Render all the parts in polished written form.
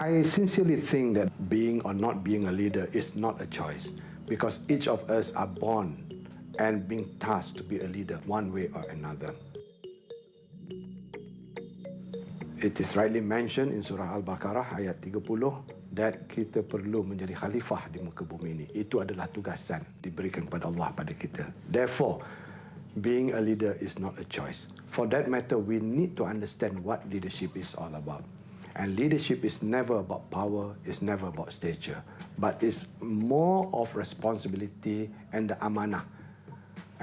I sincerely think that being or not being a leader is not a choice, because each of us are born and being tasked to be a leader one way or another. It is rightly mentioned in Surah Al-Baqarah ayat 30 that kita perlu menjadi khalifah di muka bumi ini. Itu adalah tugasan diberikan kepada Allah pada kita. Therefore, being a leader is not a choice. For that matter, we need to understand what leadership is all about. And leadership is never about power, it's never about stature, but it's more of responsibility and the amanah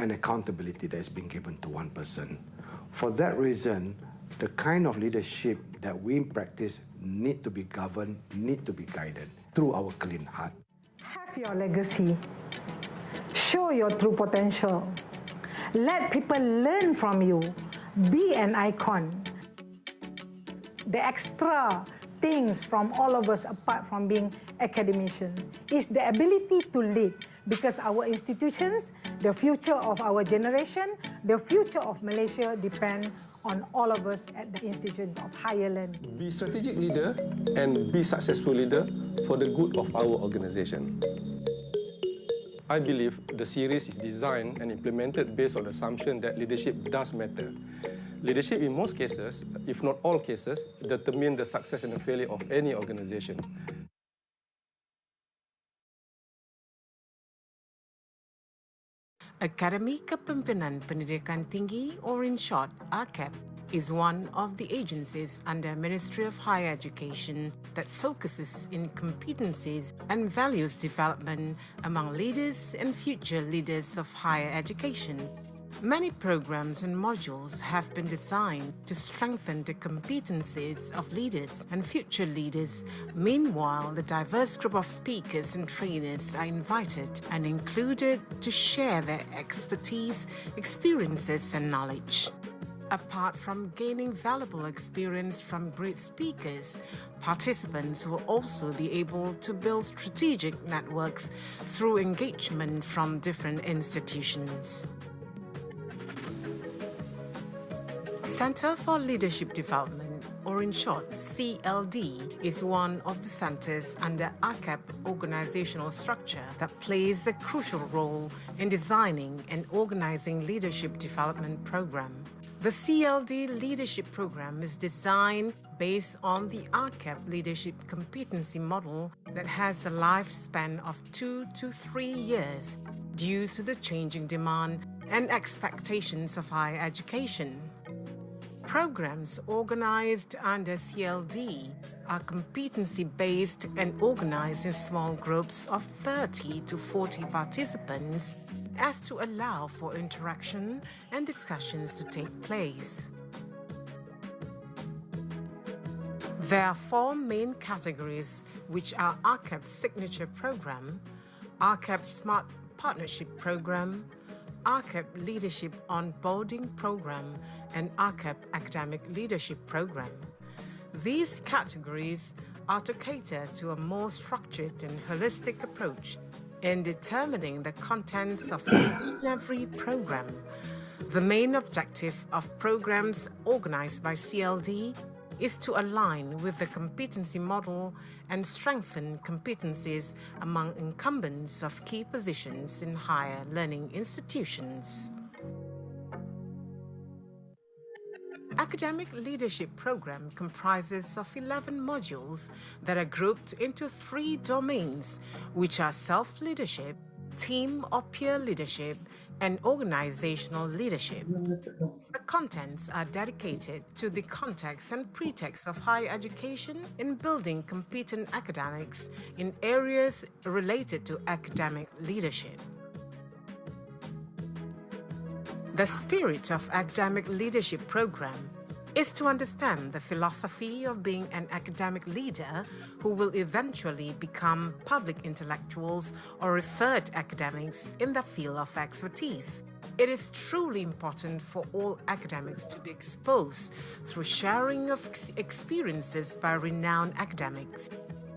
and accountability that is being given to one person. For that reason, the kind of leadership that we practice need to be governed, need to be guided through our clean heart. Have your legacy. Show your true potential. Let people learn from you. Be an icon. The extra things from all of us, apart from being academicians, is the ability to lead, because our institutions, the future of our generation, the future of Malaysia depend on all of us at the institutions of higher learning. Be strategic leader and be successful leader for the good of our organization. I believe the series is designed and implemented based on the assumption that leadership does matter. Leadership in most cases, if not all cases, determine the success and the failure of any organization. Akademi Kepimpinan Pendidikan Tinggi, or in short, AKEPT, is one of the agencies under Ministry of Higher Education that focuses in competencies and values development among leaders and future leaders of higher education. Many programs and modules have been designed to strengthen the competencies of leaders and future leaders. Meanwhile, the diverse group of speakers and trainers are invited and included to share their expertise, experiences, and knowledge. Apart from gaining valuable experience from great speakers, participants will also be able to build strategic networks through engagement from different institutions. Center for Leadership Development, or in short, CLD, is one of the centers under AKEPT organizational structure that plays a crucial role in designing and organizing leadership development program. The CLD leadership program is designed based on the AKEPT leadership competency model that has a lifespan of 2 to 3 years due to the changing demand and expectations of higher education. Programs organized under CLD are competency-based and organized in small groups of 30 to 40 participants as to allow for interaction and discussions to take place. There are 4 main categories, which are AKEPT Signature Program, AKEPT Smart Partnership Program, AKEPT Leadership Onboarding Program, and AKEPT Academic Leadership Program. These categories are to cater to a more structured and holistic approach in determining the contents of every program. The main objective of programs organized by CLD is to align with the competency model and strengthen competencies among incumbents of key positions in higher learning institutions. Academic Leadership Program comprises of 11 modules that are grouped into 3 domains, which are self-leadership, team or peer leadership, and organizational leadership. The contents are dedicated to the context and pretext of higher education in building competent academics in areas related to academic leadership. The spirit of Academic Leadership Program is to understand the philosophy of being an academic leader who will eventually become public intellectuals or referred academics in the field of expertise. It is truly important for all academics to be exposed through sharing of experiences by renowned academics.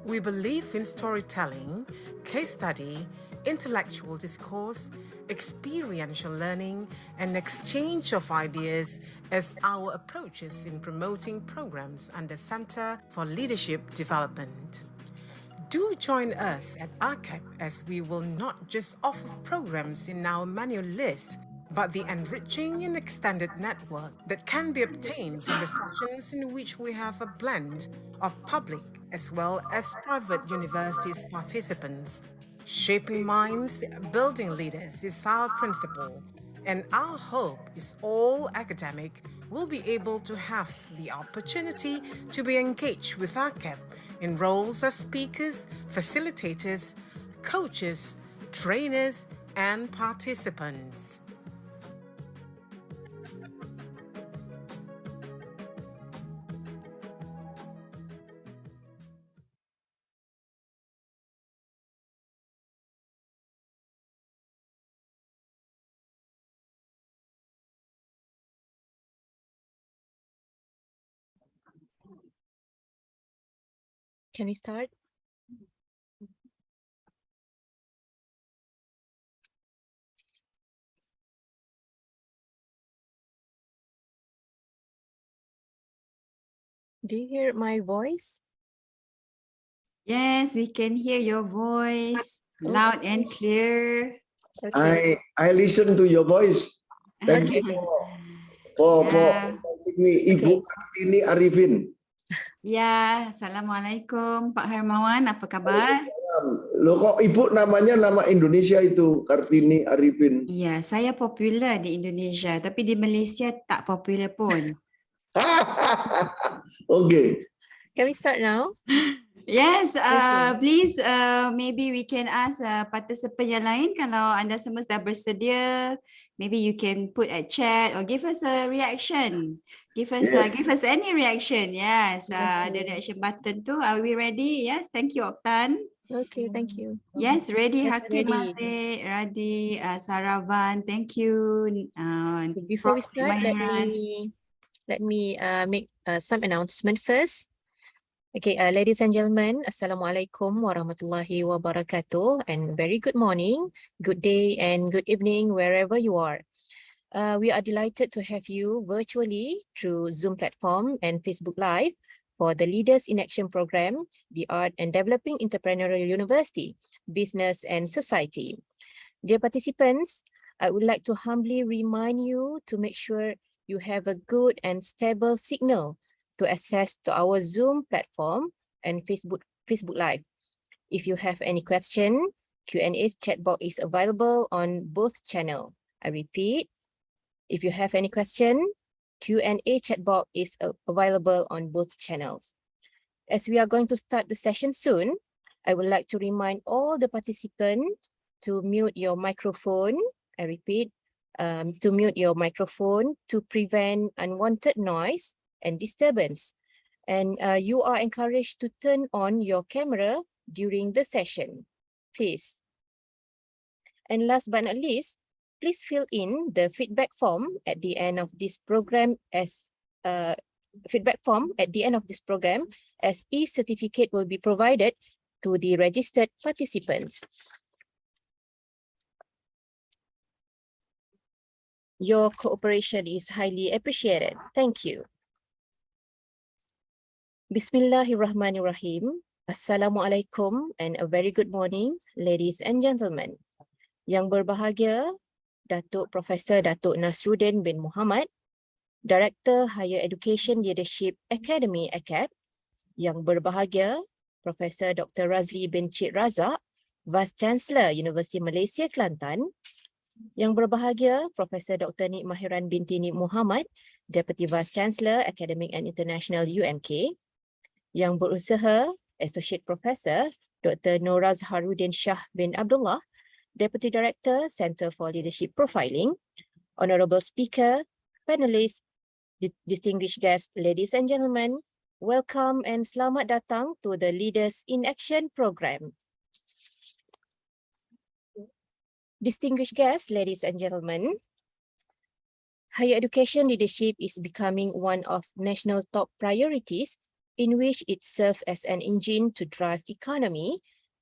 We believe in storytelling, case study, intellectual discourse, experiential learning, and exchange of ideas as our approaches in promoting programs under Center for Leadership Development. Do join us at AKEPT, as we will not just offer programs in our manual list, but the enriching and extended network that can be obtained from the sessions in which we have a blend of public as well as private universities participants. Shaping minds, building leaders is our principle, and our hope is all academic will be able to have the opportunity to be engaged with AKEPT in roles as speakers, facilitators, coaches, trainers, and participants. Can we start? Do you hear my voice? Yes, we can hear your voice loud and clear. Okay. I listen to your voice. Thank you for Yeah. inviting me, Ibu Kartini Arifin. Ya, Assalamualaikum Pak Hermawan, apa kabar? Loh kok Ibu namanya nama Indonesia itu, Kartini Arifin? Ya, saya popular di Indonesia, tapi di Malaysia tak popular pun. Okay. Can we start now? Yes, please, maybe we can ask participant yang lain, kalau anda semua dah bersedia, maybe you can put a chat or give us a reaction. Give us any reaction. Yes, the reaction button too. Are we ready? Yes, thank you, Oktan. Okay, thank you. Yes, ready. Yes, Hakim ready. Mate, ready. Saravan, thank you. Before we Prof. start, Mahiran. let me make some announcement first. Okay, ladies and gentlemen, Assalamualaikum warahmatullahi wabarakatuh, and very good morning, good day, and good evening wherever you are. We are delighted to have you virtually through Zoom platform and Facebook Live for the Leaders in Action program, the Art and Developing Entrepreneurial University, Business and Society. Dear participants, I would like to humbly remind you to make sure you have a good and stable signal to access to our Zoom platform and Facebook Live. If you have any question, Q&A chat box is available on both channels. I repeat, if you have any question, Q&A chat box is available on both channels. As we are going to start the session soon, I would like to remind all the participants to mute your microphone. I repeat, to mute your microphone to prevent unwanted noise and disturbance. And you are encouraged to turn on your camera during the session, please. And last but not least, please fill in the feedback form at the end of this program as e-certificate will be provided to the registered participants. Your cooperation is highly appreciated. Thank you. Bismillahirrahmanirrahim. Assalamualaikum and a very good morning, ladies and gentlemen. Yang berbahagia, Datuk Profesor Datuk Nasruddin bin Muhammad, Director Higher Education Leadership Academy AKEPT. Yang berbahagia, Profesor Dr. Razli bin Cik Razak, Vice Chancellor Universiti Malaysia Kelantan. Yang berbahagia, Profesor Dr. Nik Mahiran binti Nik Muhammad, Deputy Vice Chancellor Academic and International UMK. Yang berusaha, Associate Professor Dr. Noraz Harudin Shah bin Abdullah, Deputy Director, Center for Leadership Profiling. Honorable Speaker, panelists, distinguished guests, ladies and gentlemen, welcome and selamat datang to the Leaders in Action program. Distinguished guests, ladies and gentlemen, higher education leadership is becoming one of national top priorities in which it serves as an engine to drive economy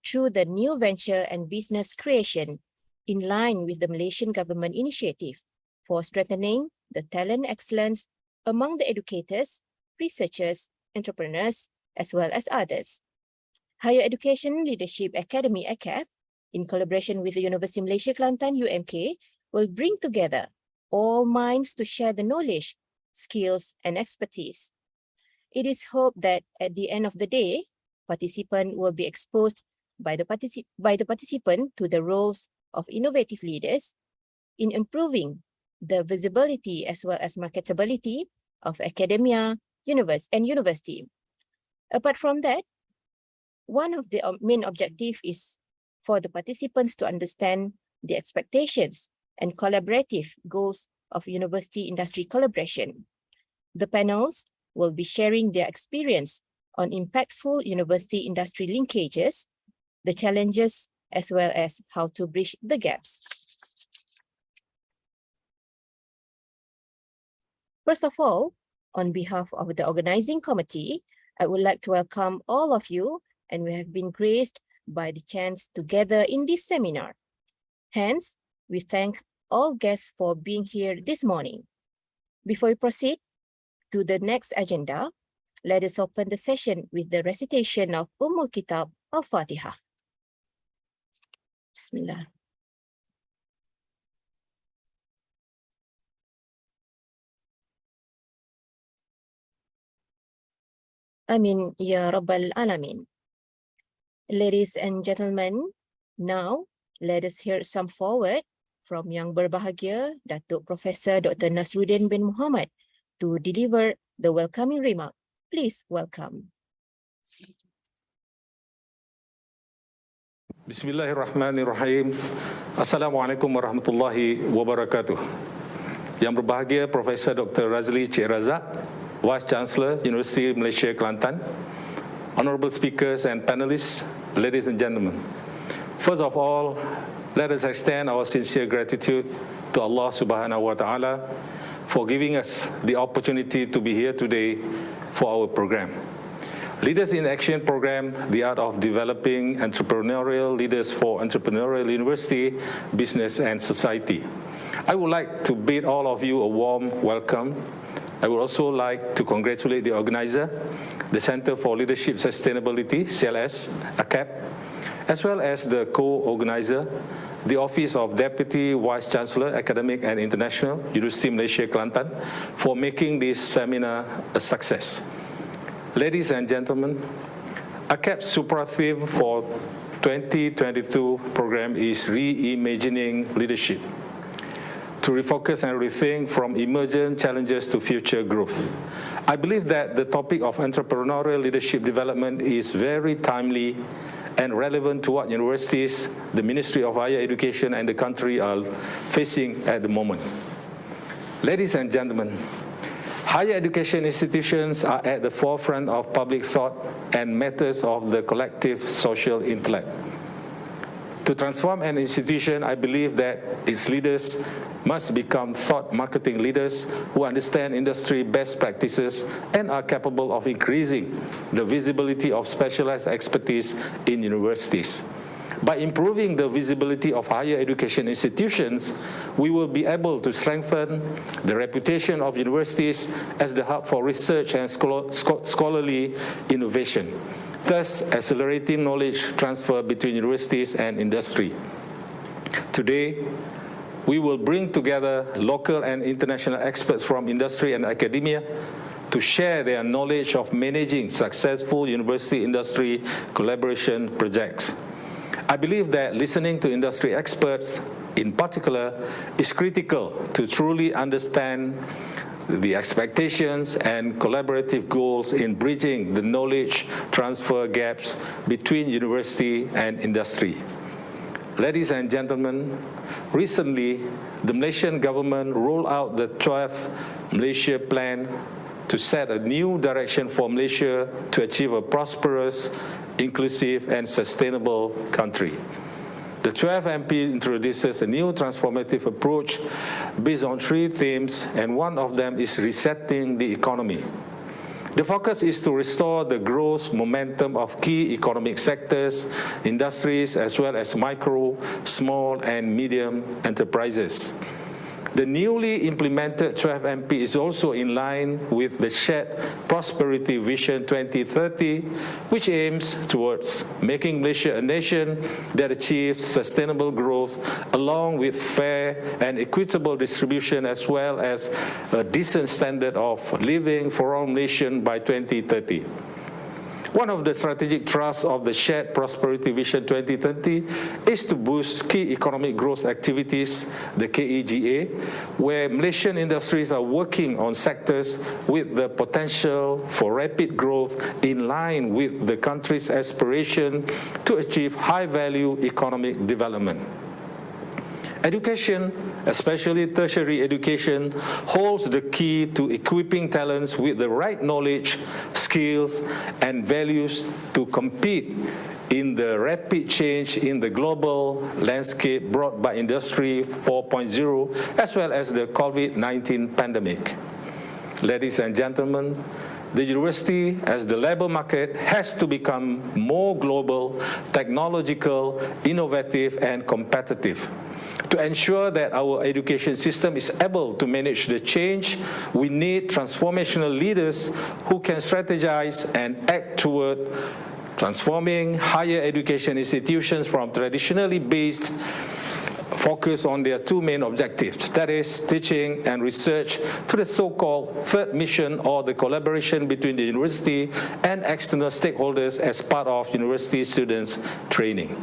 through the new venture and business creation, in line with the Malaysian government initiative for strengthening the talent excellence among the educators, researchers, entrepreneurs, as well as others. Higher Education Leadership Academy AKEPT, in collaboration with the Universiti Malaysia Kelantan UMK, will bring together all minds to share the knowledge, skills, and expertise. It is hoped that at the end of the day, participants will be exposed by the participant to the roles of innovative leaders in improving the visibility as well as marketability of academia, university. Apart from that, one of the main objectives is for the participants to understand the expectations and collaborative goals of university-industry collaboration. The panels will be sharing their experience on impactful university-industry linkages, the challenges, as well as how to bridge the gaps. First of all, on behalf of the organizing committee, I would like to welcome all of you, and we have been graced by the chance to gather in this seminar. Hence, we thank all guests for being here this morning. Before we proceed to the next agenda, let us open the session with the recitation of Kitab Al-Fatiha. Bismillah. Amin ya Rabbal Alamin. Ladies and gentlemen, now let us hear some foreword from Yang Berbahagia Datuk Professor Dr. Nasruddin bin Muhammad to deliver the welcoming remark. Please welcome. Bismillahirrahmanirrahim. Assalamualaikum warahmatullahi wabarakatuh. Yang berbahagia Profesor Dr. Razli Cik Razak, Vice Chancellor, Universiti Malaysia Kelantan, honorable speakers and panelists, ladies and gentlemen. First of all, let us extend our sincere gratitude to Allah Subhanahu wa Ta'ala for giving us the opportunity to be here today for our program. Leaders in Action program, the art of developing entrepreneurial leaders for Entrepreneurial University, Business and Society. I would like to bid all of you a warm welcome. I would also like to congratulate the organizer, the Center for Leadership Sustainability, CLS, AKEPT, as well as the co-organizer, the Office of Deputy Vice Chancellor, Academic and International, Universiti Malaysia Kelantan, for making this seminar a success. Ladies and gentlemen, AKEPT's super theme for 2022 program is Reimagining Leadership, to refocus and rethink from emergent challenges to future growth. I believe that the topic of entrepreneurial leadership development is very timely and relevant to what universities, the Ministry of Higher Education and the country are facing at the moment. Ladies and gentlemen, higher education institutions are at the forefront of public thought and matters of the collective social intellect. To transform an institution, I believe that its leaders must become thought marketing leaders who understand industry best practices and are capable of increasing the visibility of specialized expertise in universities. By improving the visibility of higher education institutions, we will be able to strengthen the reputation of universities as the hub for research and scholarly innovation, thus accelerating knowledge transfer between universities and industry. Today, we will bring together local and international experts from industry and academia to share their knowledge of managing successful university-industry collaboration projects. I believe that listening to industry experts, in particular, is critical to truly understand the expectations and collaborative goals in bridging the knowledge transfer gaps between university and industry. Ladies and gentlemen, recently, the Malaysian government rolled out the 12th Malaysia Plan to set a new direction for Malaysia to achieve a prosperous, inclusive and sustainable country. The 12th MP introduces a new transformative approach based on 3 themes, and one of them is resetting the economy. The focus is to restore the growth momentum of key economic sectors, industries, as well as micro, small, and medium enterprises. The newly implemented 12MP is also in line with the Shared Prosperity Vision 2030, which aims towards making Malaysia a nation that achieves sustainable growth along with fair and equitable distribution as well as a decent standard of living for all Malaysians by 2030. One of the strategic thrusts of the Shared Prosperity Vision 2030 is to boost key economic growth activities, the KEGA, where Malaysian industries are working on sectors with the potential for rapid growth in line with the country's aspiration to achieve high-value economic development. Education, especially tertiary education, holds the key to equipping talents with the right knowledge, skills, and values to compete in the rapid change in the global landscape brought by Industry 4.0 as well as the COVID-19 pandemic. Ladies and gentlemen, the university, as the labour market, has to become more global, technological, innovative, and competitive. To ensure that our education system is able to manage the change, we need transformational leaders who can strategize and act toward transforming higher education institutions from traditionally based focus on their two main objectives, that is teaching and research, to the so-called third mission, or the collaboration between the university and external stakeholders as part of university students' training.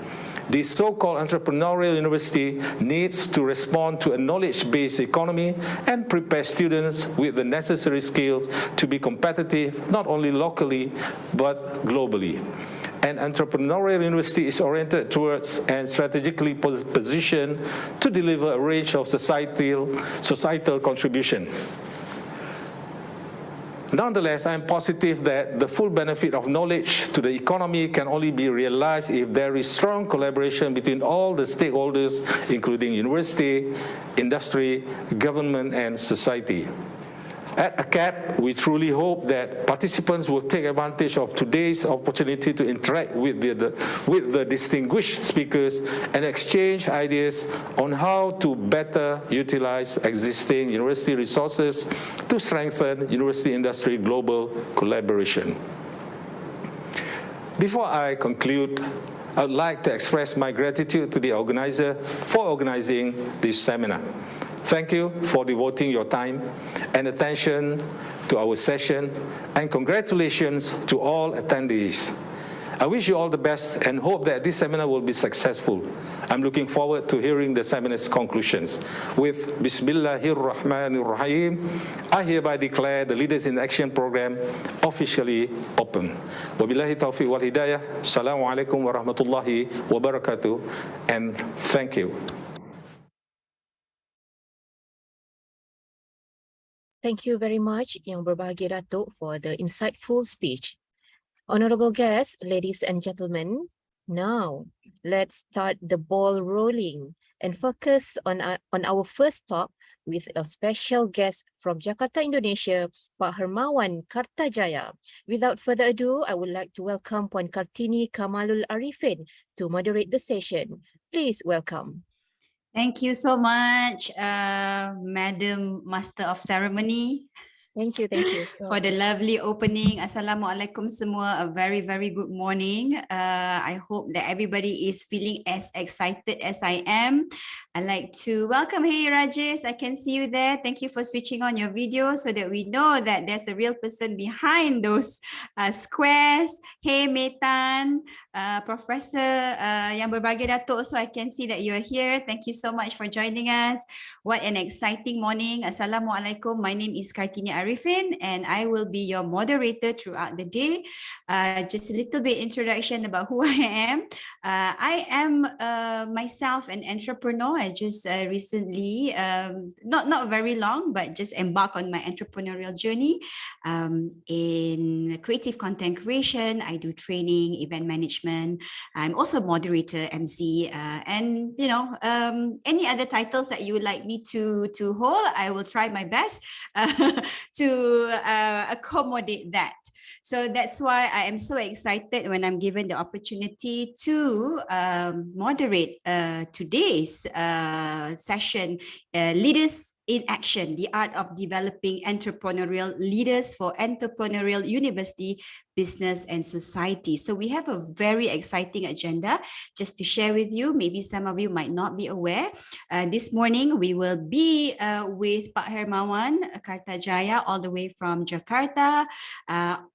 This so-called entrepreneurial university needs to respond to a knowledge-based economy and prepare students with the necessary skills to be competitive not only locally but globally. An entrepreneurial university is oriented towards and strategically positioned to deliver a range of societal contribution. Nonetheless, I am positive that the full benefit of knowledge to the economy can only be realized if there is strong collaboration between all the stakeholders, including university, industry, government, and society. At AKEPT, we truly hope that participants will take advantage of today's opportunity to interact with the distinguished speakers and exchange ideas on how to better utilize existing university resources to strengthen university-industry global collaboration. Before I conclude, I would like to express my gratitude to the organizer for organizing this seminar. Thank you for devoting your time and attention to our session, and congratulations to all attendees. I wish you all the best and hope that this seminar will be successful. I'm looking forward to hearing the seminar's conclusions. With Bismillahirrahmanirrahim, I hereby declare the Leaders in Action program officially open. Wabillahi taufiq wal hidayah. Assalamualaikum warahmatullahi wabarakatuh, and thank you. Thank you very much, Yang Berbahagia Datuk, for the insightful speech. Honorable guests, ladies and gentlemen, now let's start the ball rolling and focus on our first talk with a special guest from Jakarta, Indonesia, Pak Hermawan Kartajaya. Without further ado, I would like to welcome Puan Kartini Kamalul Arifin to moderate the session. Please welcome. Thank you so much, Madam Master of Ceremony. Thank you For the lovely opening. Assalamualaikum semua. A very, very good morning. I hope that everybody is feeling as excited as I am. I'd like to welcome, hey Rajesh, I can see you there. Thank you for switching on your video so that we know that there's a real person behind those squares. Hey Metan, Professor Yang Berbahagia Datuk, so I can see that you're here. Thank you so much for joining us. What an exciting morning. Assalamualaikum. My name is Kartini Arifin and I will be your moderator throughout the day. Just a little bit introduction about who I am. I am myself an entrepreneur. I just recently, not very long, but just embarked on my entrepreneurial journey in creative content creation. I do training, event management. I'm also moderator, MC, and you know, any other titles that you would like me to hold, I will try my best to accommodate that. So that's why I am so excited when I'm given the opportunity to moderate today's session, Leaders in Action, the art of developing entrepreneurial leaders for Entrepreneurial University, Business and Society. So we have a very exciting agenda just to share with you. Maybe some of you might not be aware. This morning we will be with Pak Hermawan Kartajaya all the way from Jakarta,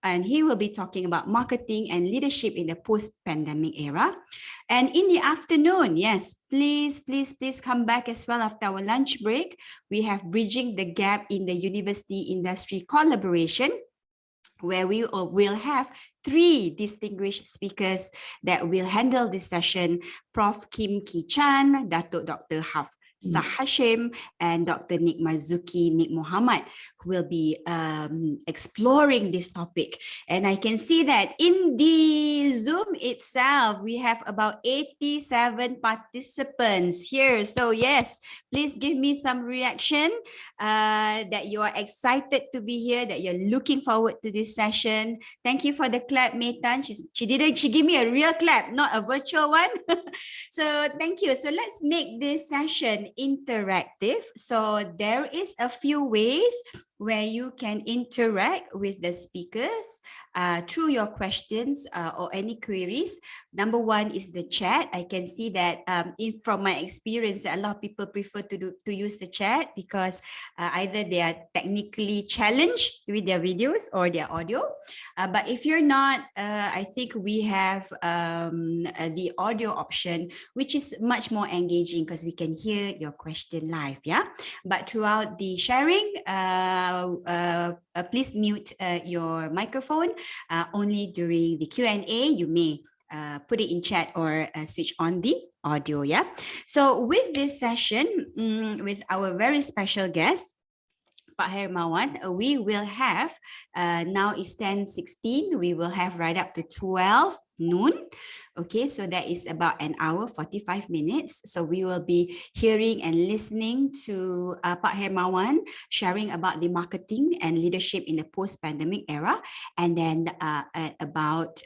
and he will be talking about marketing and leadership in the post-pandemic era. And in the afternoon, yes, please come back as well after our lunch break. We have Bridging the Gap in the University Industry Collaboration, where we will have 3 distinguished speakers that will handle this session: Prof. Kim Ki-chan, Datuk Dr. Hafsah Hashim, and Dr. Nik Muhammad, who will be exploring this topic. And I can see that in the Zoom itself, we have about 87 participants here. So yes, please give me some reaction that you are excited to be here, that you're looking forward to this session. Thank you for the clap, Metan. She gave me a real clap, not a virtual one. So thank you. So let's make this session interactive. So there is a few ways where you can interact with the speakers through your questions or any queries. Number one is the chat. I can see that from my experience, a lot of people prefer to use the chat because either they are technically challenged with their videos or their audio. But if you're not, I think we have the audio option, which is much more engaging because we can hear your question live. Yeah. But throughout the sharing, please mute your microphone. Only during the Q&A, you may put it in chat or switch on the audio. Yeah. So with this session, with our very special guest, Pak Hermawan, we will have, now is 10:16, we will have right up to 12 noon. Okay, so that is about an hour, 45 minutes. So we will be hearing and listening to Pak Hermawan sharing about the marketing and leadership in the post-pandemic era. And then at about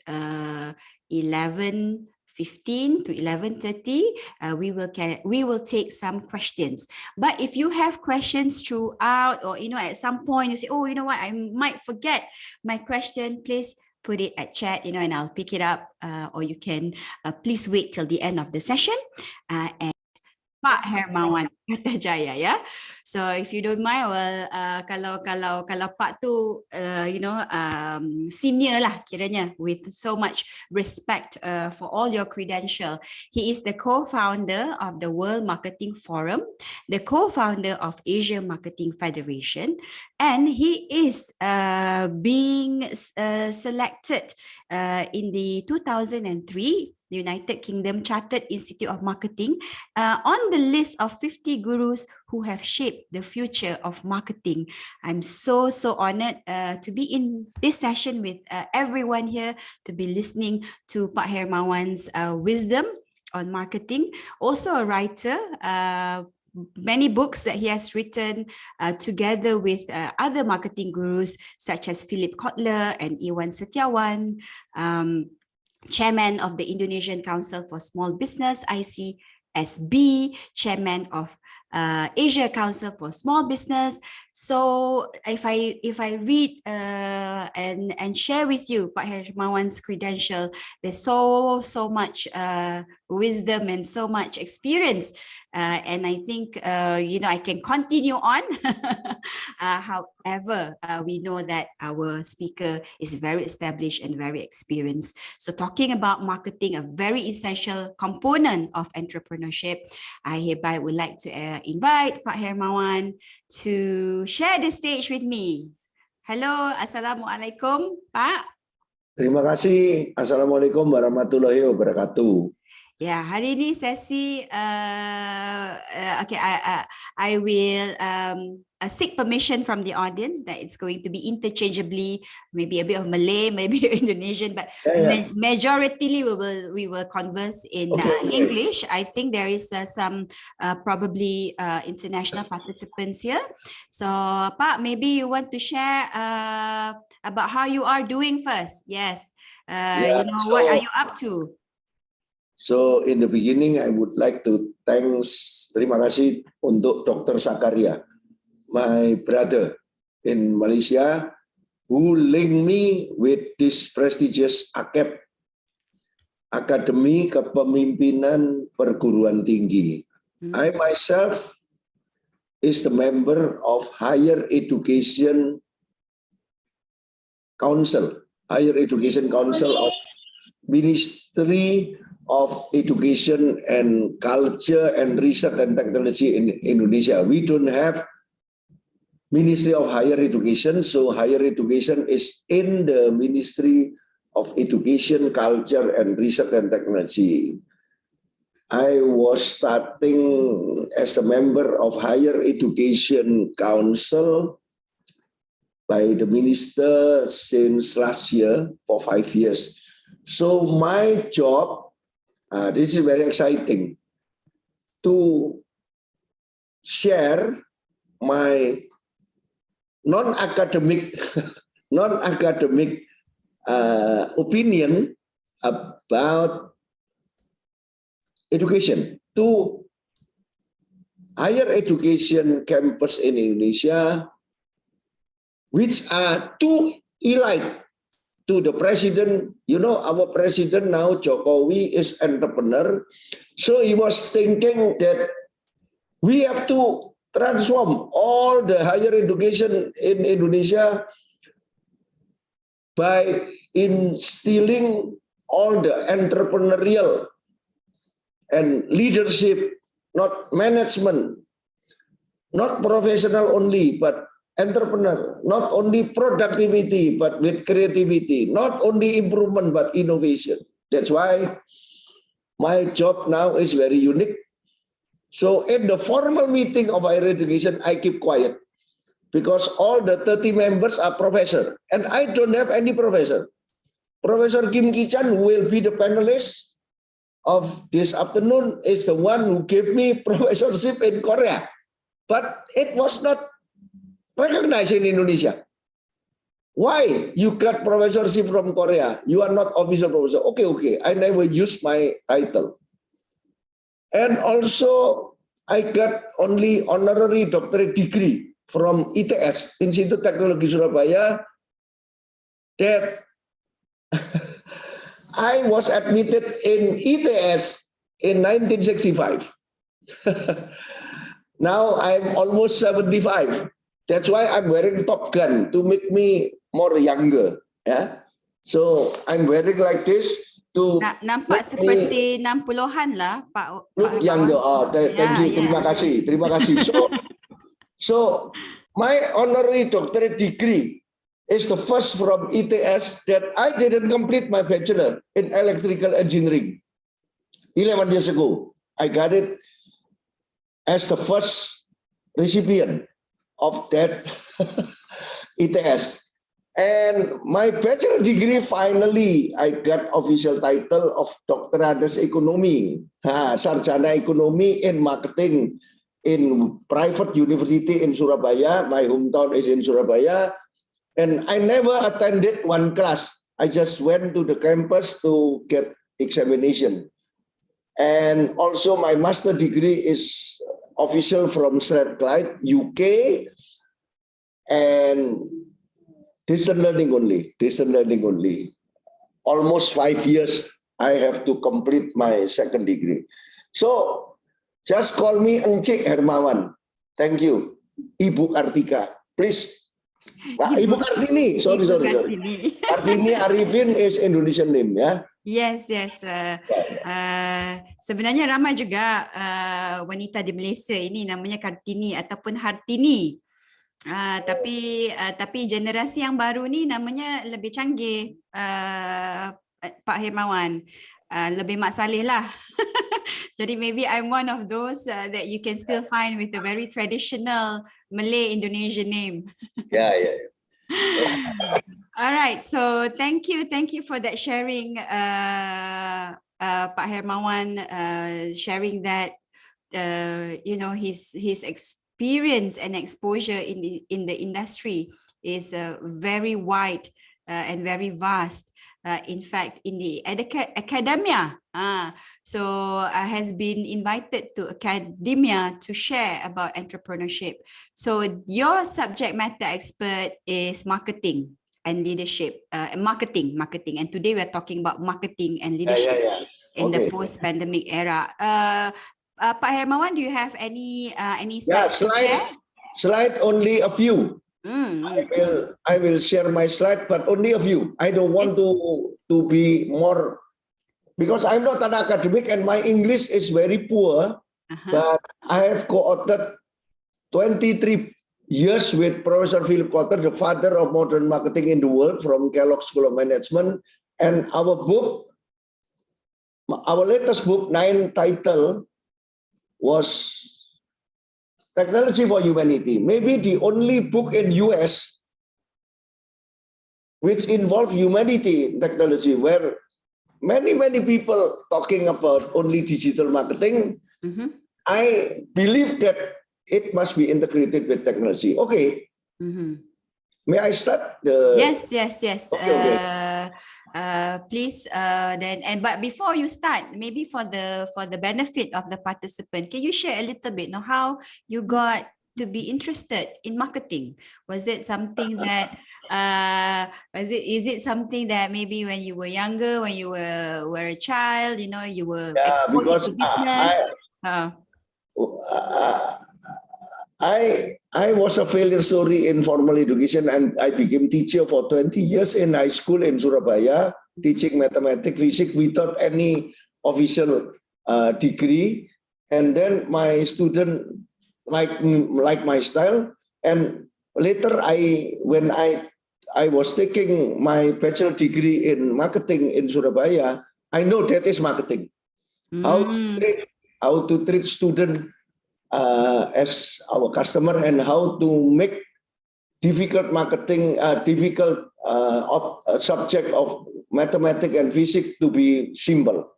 11:15 to 11:30, we will take some questions. But if you have questions throughout, or at some point you say, oh, you know what, I might forget my question, please put it at chat, and I'll pick it up, or you can please wait till the end of the session. And Pak Hermawan Kartajaya, yeah. So if you don't mind, well, kalau Pak tu, senior lah kiranya, with so much respect for all your credential. He is the co-founder of the World Marketing Forum, the co-founder of Asia Marketing Federation, and he is being selected in the 2003 United Kingdom Chartered Institute of Marketing on the list of 50 gurus who have shaped the future of marketing. I'm so honored to be in this session with everyone here, to be listening to Pak Hermawan's wisdom on marketing. Also a writer, many books that he has written together with other marketing gurus such as Philip Kotler and Iwan Setiawan, Chairman of the Indonesian Council for Small Business, ICSB, Chairman of Asia Council for Small Business. So if I read and share with you Pak Hermawan's credential, there's so much wisdom and so much experience, and I think I can continue on. However, we know that our speaker is very established and very experienced. So talking about marketing, a very essential component of entrepreneurship, I hereby would like to invite Pak Hermawan to share the stage with me. Hello, Assalamualaikum, Pak. Terima kasih. Assalamualaikum warahmatullahi wabarakatuh. Ya, hari ini sesi okay, I will seek permission from the audience that it's going to be interchangeably, maybe a bit of Malay, maybe Indonesian, but majority we will converse in English. I think there is some probably international participants here. So, Pak, maybe you want to share about how you are doing first. Yes, you know, what are you up to? So in the beginning, I would like to terima kasih untuk Dr. Zakaria, my brother in Malaysia, who linked me with this prestigious AKEPT, Akademi Kepemimpinan Perguruan Tinggi. I myself is the member of Higher Education Council, Higher Education Council of Ministry of Education and Culture and Research and Technology in Indonesia. We don't have Ministry of Higher Education, so higher education is in the Ministry of Education, Culture and Research and Technology. I was starting as a member of Higher Education Council by the minister since last year for 5 years. So my job, this is very exciting, to share my non-academic opinion about education to higher education campus in Indonesia, which are too elite to the president. You know, our president now, Jokowi, is entrepreneur. So he was thinking that we have to transform all the higher education in Indonesia by instilling all the entrepreneurial and leadership, not management, not professional only, but entrepreneur, not only productivity, but with creativity, not only improvement, but innovation. That's why my job now is very unique. So in the formal meeting of higher education, I keep quiet because all the 30 members are professor and I don't have any professor. Professor Kim Ki-chan, who will be the panelist of this afternoon, is the one who gave me professorship in Korea. But it was not recognized in Indonesia. Why you got professorship from Korea? You are not official professor. Okay, I never use my title. And also, I got only honorary doctorate degree from ITS, Institut Teknologi Surabaya, that I was admitted in ITS in 1965. Now I'm almost 75. That's why I'm wearing Top Gun to make me more younger. Yeah. So I'm wearing like this to nampak seperti 60-an lah, Pak. Look younger. Thank you. Terima kasih. So my honorary doctorate degree is the first from ITS that I didn't complete my bachelor in electrical engineering. 11 years ago, I got it as the first recipient of that ITS. And my bachelor degree, finally, I got official title of Dr. Honoris Ekonomi, Sarjana Ekonomi in Marketing in private university in Surabaya. My hometown is in Surabaya. And I never attended one class. I just went to the campus to get examination. And also my master degree is official from Strathclyde, UK. And distant learning only. Almost 5 years I have to complete my second degree. So just call me Encik Hermawan. Thank you. Ibu Kartika, please. Ibu Kartini, sorry. Kartini Arifin is Indonesian name, ya. Yes. Sebenarnya ramai juga wanita di Malaysia ini namanya Kartini ataupun Hartini. Tapi generasi yang baru ni namanya lebih canggih, Pak Hermawan. lebih Mak Saleh lah. Jadi maybe I'm one of those that you can still find with a very traditional Malay Indonesian name. Yeah. All right, so thank you for that sharing, Pak Hermawan, sharing that his experience and exposure in the industry is very wide and very vast. In fact, in the academia, has been invited to academia to share about entrepreneurship. So your subject matter expert is marketing and leadership, marketing. And today we're talking about marketing and leadership in the post-pandemic era. Pak Hermawan, do you have any slides to share? Slide only a few. I will share my slide, but only a few. I don't want to be more, because I'm not an academic and my English is very poor. But I have co-authored 23 years with Professor Philip Kotler, the father of modern marketing in the world, from Kellogg School of Management. And our latest book, 9 title, was Technology for Humanity. Maybe the only book in US which involve humanity in technology, where many people talking about only digital marketing. I believe that it must be integrated with technology. Okay. May I start? Yes. Okay. Please, but before you start, maybe for the benefit of the participant, can you share a little bit how you got to be interested in marketing? Was it something that is it something that maybe when you were younger, when you were a child, you were exposed to business? I was a failure story in formal education, and I became teacher for 20 years in high school in Surabaya, teaching mathematics, physics without any official degree. And then my student like my style. And later, when I was taking my bachelor degree in marketing in Surabaya, I know that is marketing. How to treat student as our customer, and how to make difficult marketing, subject of mathematics and physics to be simple.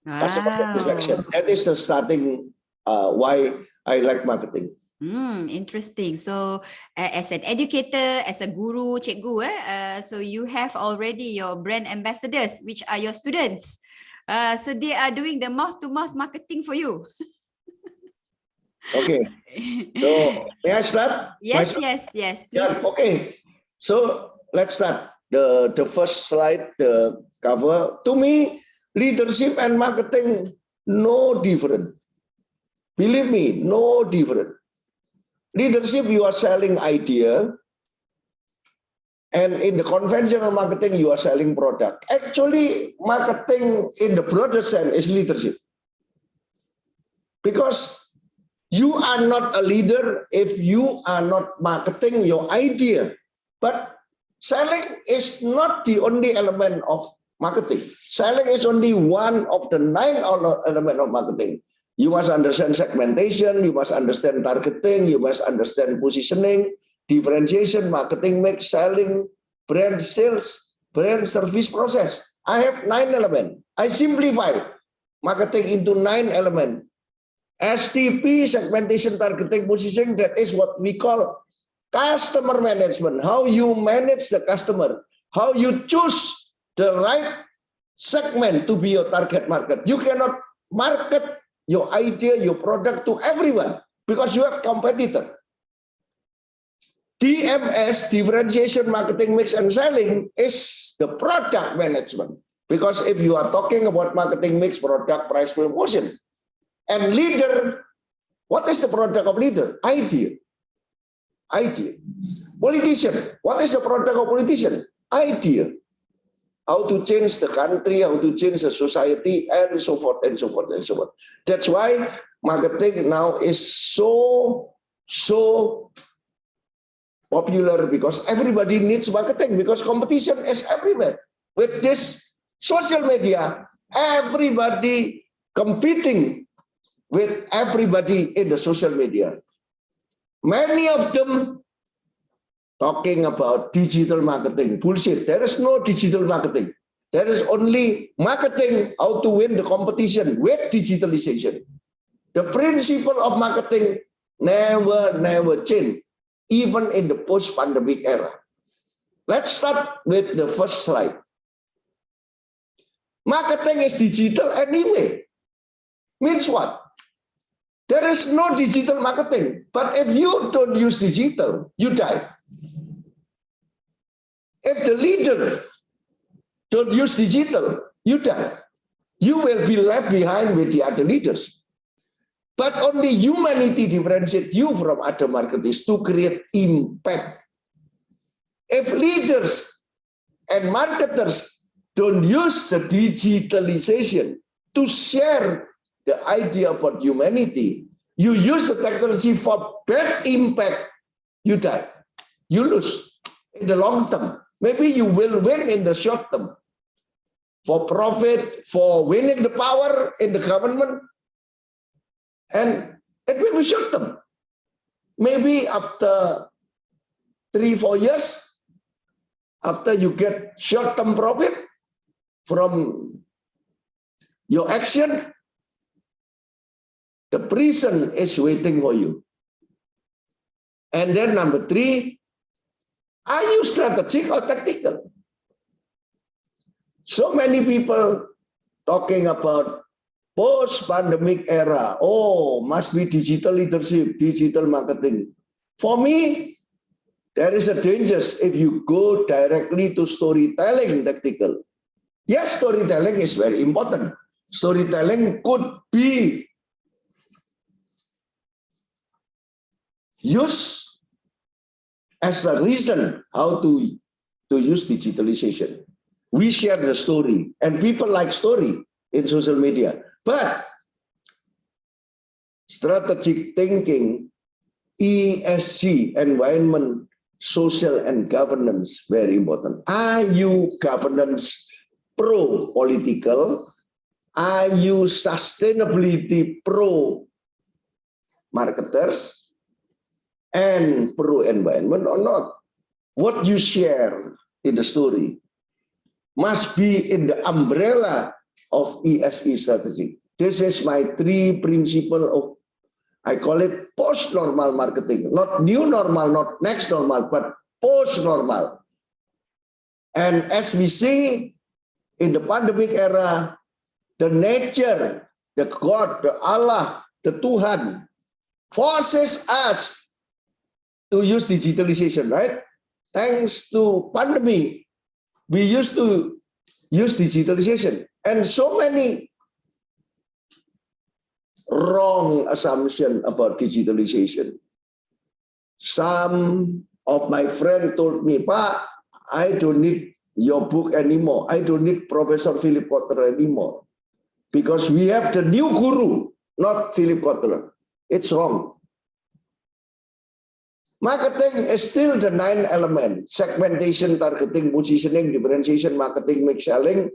Customer satisfaction. That is the starting why I like marketing. Interesting. So as an educator, as a guru, cikgu, so you have already your brand ambassadors, which are your students. So they are doing the mouth-to-mouth marketing for you. Okay, so may I start? Yes, please. Yeah, okay, so let's start. The first slide, the cover. To me, leadership and marketing, no different. Believe me, no different. Leadership, you are selling idea. And in the conventional marketing, you are selling product. Actually, marketing in the broader sense is leadership. Because you are not a leader if you are not marketing your idea. But selling is not the only element of marketing. Selling is only one of the 9 elements of marketing. You must understand segmentation, you must understand targeting, you must understand positioning, differentiation, marketing mix, selling, brand sales, brand service process. I have 9 elements. I simplify marketing into 9 elements. STP, segmentation, targeting, positioning, that is what we call customer management. How you manage the customer, how you choose the right segment to be your target market. You cannot market your idea, your product to everyone because you have competitor. DMS, differentiation, marketing mix, and selling, is the product management. Because if you are talking about marketing mix, product, price, promotion, and leader, what is the product of leader? Idea. Politician, what is the product of politician? Idea. How to change the country, how to change the society, and so forth, and so forth, and so forth. That's why marketing now is so popular, because everybody needs marketing, because competition is everywhere. With this social media, everybody competing with everybody in the social media. Many of them talking about digital marketing. Bullshit. There is no digital marketing. There is only marketing, how to win the competition with digitalization. The principle of marketing never change, even in the post-pandemic era. Let's start with the first slide. Marketing is digital anyway. Means what? There is no digital marketing. But if you don't use digital, you die. If the leader don't use digital, you die. You will be left behind with the other leaders. But only humanity differentiates you from other marketers to create impact. If leaders and marketers don't use the digitalization to share the idea about humanity, you use the technology for bad impact, you die. You lose in the long term. Maybe you will win in the short term. For profit, for winning the power in the government, and it will be short term. Maybe after 3-4 years, after you get short-term profit from your action, the prison is waiting for you. And then number 3, are you strategic or tactical? So many people talking about post-pandemic era. Oh, must be digital leadership, digital marketing. For me, there is a danger if you go directly to storytelling tactical. Yes, storytelling is very important. Storytelling could be used as a reason how to use digitalization. We share the story, and people like story in social media. But strategic thinking, ESG, environment, social and governance, very important. Are you governance pro-political? Are you sustainability pro-marketers and pro-environment or not? What you share in the story must be in the umbrella of ESG strategy. This is my 3 principles of, I call it post-normal marketing, not new normal, not next normal, but post-normal. And as we see in the pandemic era, the nature, the God, the Allah, the Tuhan forces us to use digitalization, right? Thanks to pandemic, we used to use digitalization. And so many wrong assumption about digitalization. Some of my friends told me, "Pa, I don't need your book anymore. I don't need Professor Philip Kotler anymore. Because we have the new guru, not Philip Kotler." It's wrong. Marketing is still the 9 elements: segmentation, targeting, positioning, differentiation, marketing, mix selling,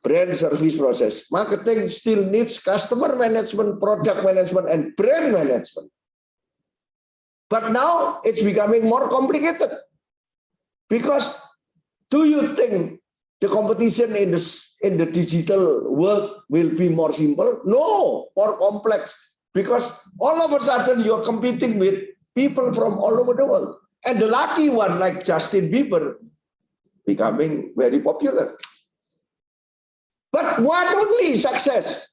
brand, service, process. Marketing still needs customer management, product management, and brand management. But now it's becoming more complicated. Because do you think the competition in the digital world will be more simple? No, more complex. Because all of a sudden you're competing with people from all over the world. And the lucky one, like Justin Bieber, becoming very popular. But one only success.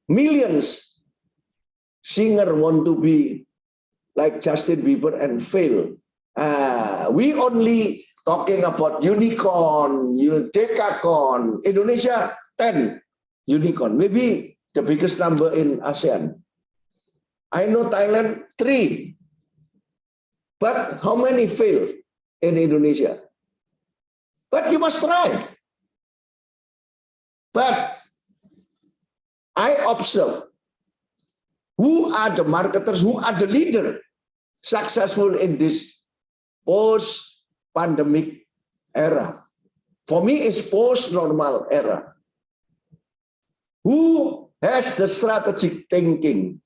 Millions singers want to be like Justin Bieber and fail. We only talking about unicorn, decacorn. Indonesia 10 unicorn, maybe the biggest number in ASEAN. I know Thailand 3. But how many fail in Indonesia? But you must try. But I observe who are the marketers, who are the leaders successful in this post-pandemic era. for me, is post-normal era. Who has the strategic thinking?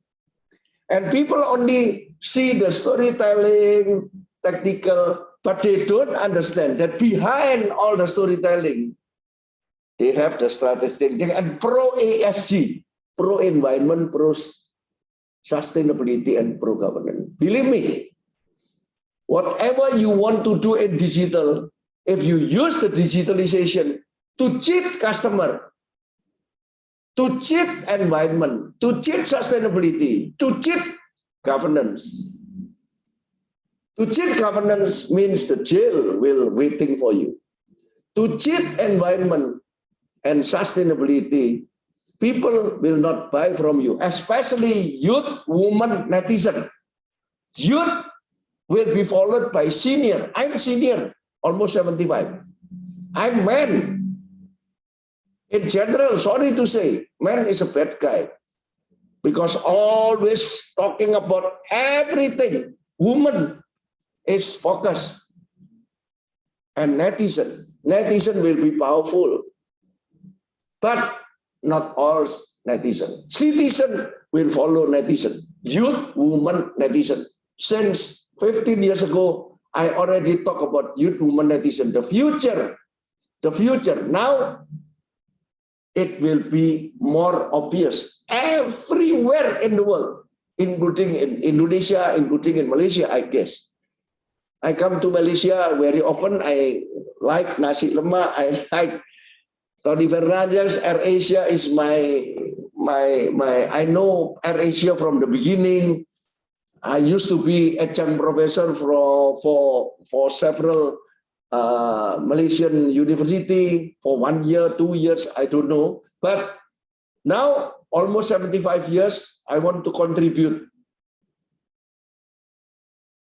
And people only see the storytelling, technical, but they don't understand that behind all the storytelling, they have the strategic thinking and pro-ASG, pro-environment, pro-sustainability, and pro-governance. Believe me, whatever you want to do in digital, if you use the digitalization to cheat customer, to cheat environment, to cheat sustainability, to cheat governance. To cheat governance means the jail will waiting for you. To cheat environment and sustainability, people will not buy from you, especially youth, women, netizen. Youth will be followed by senior. I'm senior, almost 75. I'm man. In general, sorry to say, man is a bad guy because always talking about everything. Woman is focused, and netizen will be powerful, but not all netizen. Citizen will follow netizen. Youth, woman, netizen. Since 15 years ago, I already talk about youth, woman, netizen. The future. Now, it will be more obvious everywhere in the world, including in Indonesia, including in Malaysia, I guess. I come to Malaysia very often. I like nasi lemak. I like Tony Fernandez. AirAsia is I know AirAsia from the beginning. I used to be a adjunct professor for several Malaysian university for 1 year, 2 years, I don't know. But now, almost 75 years, I want to contribute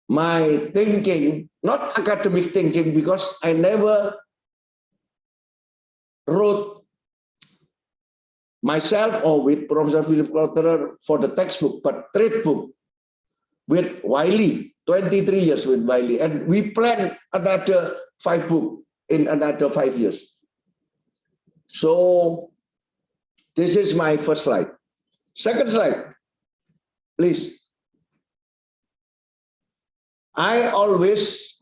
my thinking, not academic thinking, because I never wrote myself or with Professor Philip Cloterer for the textbook, but trade book with Wiley, 23 years with Wiley. And we plan another 5 books in another 5 years. So this is my first slide. Second slide, please. I always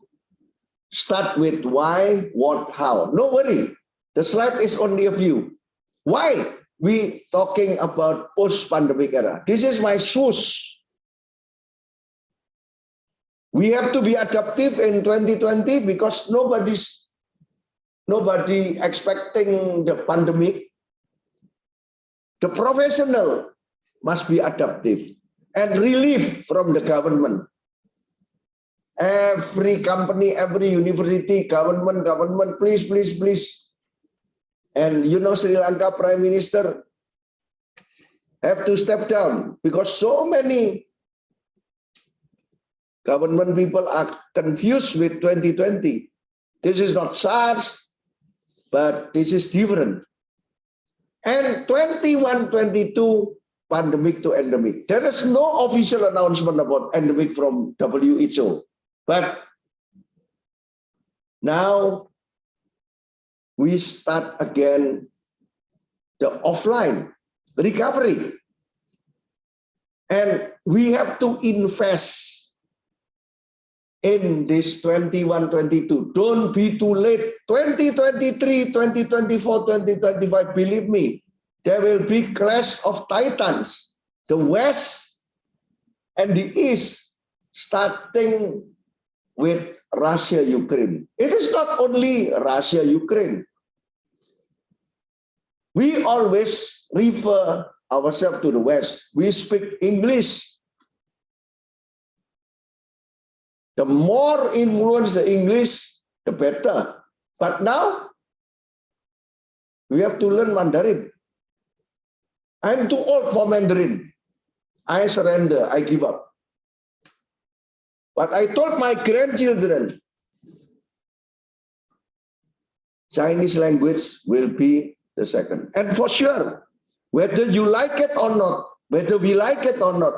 start with why, what, how. No worry, the slide is only a few. Why we talking about post-pandemic era? This is my source. We have to be adaptive in 2020 because nobody expecting the pandemic. The professional must be adaptive and relief from the government. Every company, every university, government, please, please, please. And you know, Sri Lanka Prime Minister have to step down because so many government people are confused with 2020. This is not SARS, but this is different. And 21-22, pandemic to endemic. There is no official announcement about endemic from WHO. But now we start again the offline recovery. And we have to invest in this 21-22. Don't be too late. 2023, 2024, 2025, believe me, there will be clash of titans. The West and the East, starting with Russia, Ukraine. It is not only Russia, Ukraine. We always refer ourselves to the West. We speak English. The more influence the English, the better. But now, we have to learn Mandarin. I'm too old for Mandarin. I surrender, I give up. But I told my grandchildren, Chinese language will be the second. And for sure, whether you like it or not, whether we like it or not,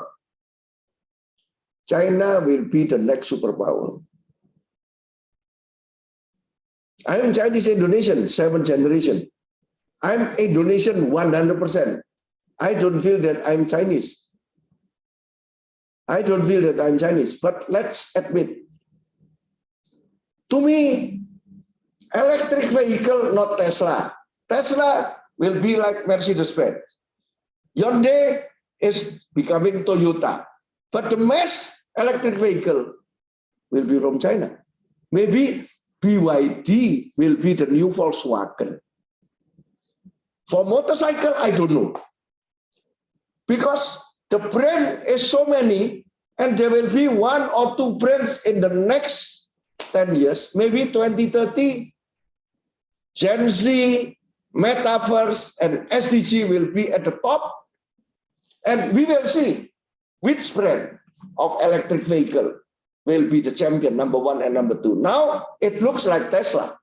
China will be the next superpower. I am Chinese Indonesian, 7th generation. I'm Indonesian 100%. I don't feel that I'm Chinese. I don't feel that I'm Chinese, but let's admit, to me, electric vehicle, not Tesla. Tesla will be like Mercedes-Benz. Hyundai is becoming Toyota. But the mass electric vehicle will be from China. Maybe BYD will be the new Volkswagen. For motorcycle, I don't know. Because the brand is so many, and there will be 1 or 2 brands in the next 10 years, maybe 2030, Gen Z, Metaverse, and SDG will be at the top. And we will see which brand of electric vehicle will be the champion, number 1 and number 2. Now, it looks like Tesla.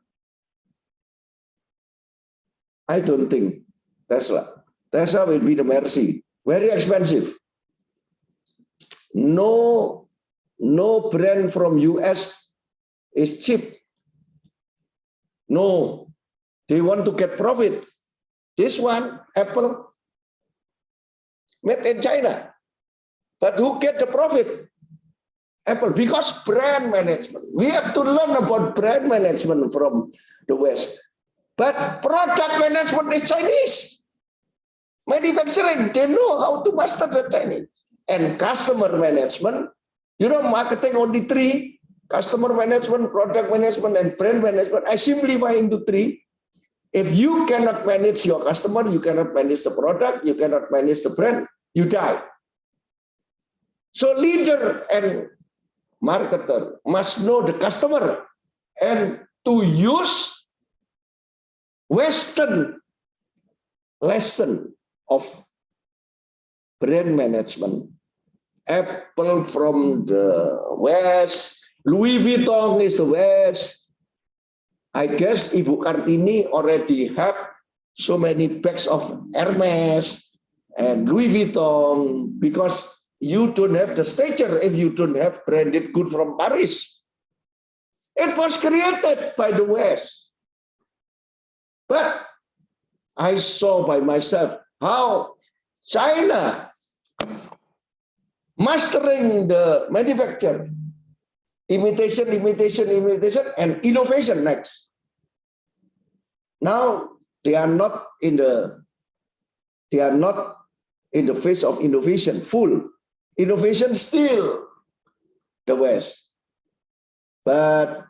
I don't think Tesla. Tesla will be the Mercy. Very expensive. No brand from US is cheap. No, they want to get profit. This one, Apple, made in China. But who get the profit? Apple, because brand management. We have to learn about brand management from the West. But product management is Chinese. Manufacturing, they know how to master the Chinese. And customer management, you know, marketing only 3, customer management, product management, and brand management. I simplify into 3. If you cannot manage your customer, you cannot manage the product, you cannot manage the brand, you die. So leader and marketer must know the customer and to use Western lesson of brand management. Apple from the West, Louis Vuitton is the West. I guess Ibu Kartini already have so many bags of Hermes and Louis Vuitton because you don't have the stature if you don't have branded good from Paris. It was created by the West. But I saw by myself how China mastering the manufacture, imitation, and innovation next. Now they are not in the phase of innovation, full. Innovation still the West. But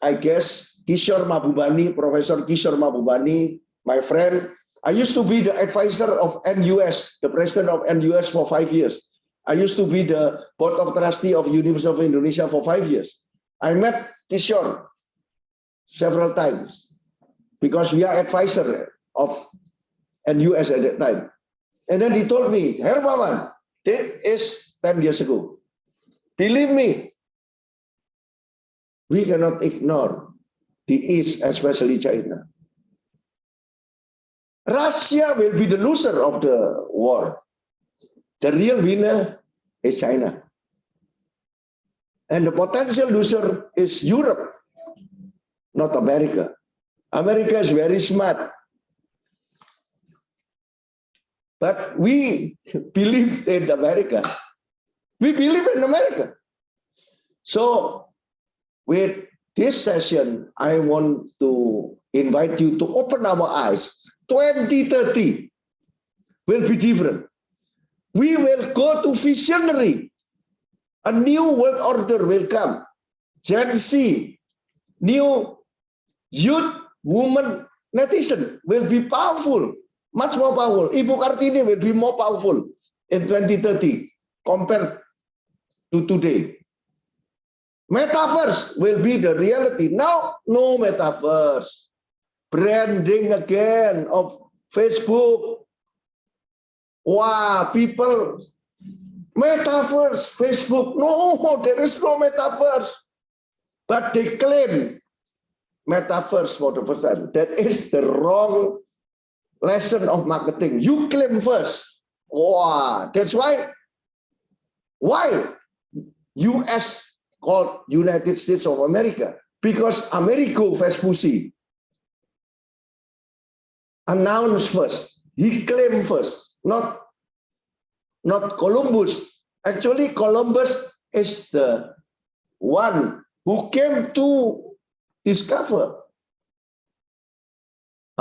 I guess Kishore Mahbubani, Professor Kishore Mahbubani, my friend, I used to be the advisor of NUS, the president of NUS for 5 years. I used to be the board of trustee of University of Indonesia for 5 years. I met Kishore several times because we are advisor of NUS at that time. And then he told me, Hermawan, that is 10 years ago. Believe me, we cannot ignore the East, especially China. Russia will be the loser of the war. The real winner is China. And the potential loser is Europe, not America. America is very smart. But we believe in America. We believe in America. So with this session, I want to invite you to open our eyes. 2030 will be different. We will go to visionary. A new world order will come. Gen Z, new youth, woman, netizen will be powerful, much more powerful. Ibu Kartini will be more powerful in 2030 compared to today. Metaverse will be the reality. Now, no metaverse. Branding again of Facebook. Wow, people, metaverse, Facebook. No, there is no metaverse. But they claim metaverse for the first time. That is the wrong lesson of marketing. You claim first. Wow, that's why US called United States of America. because Amerigo Vespucci announced first. He claimed first, not Columbus. Actually, Columbus is the one who came to discover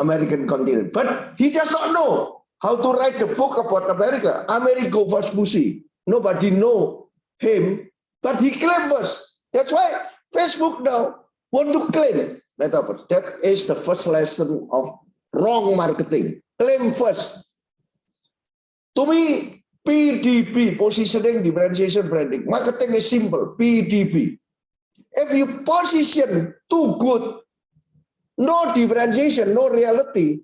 American continent. But he does not know how to write a book about America. Amerigo Vespucci. Nobody know him, but he claimed first. That's why Facebook now want to claim metaverse. That is the first lesson of wrong marketing. Claim first. To me, PDB, positioning, differentiation, branding. Marketing is simple, PDB. If you position too good, no differentiation, no reality,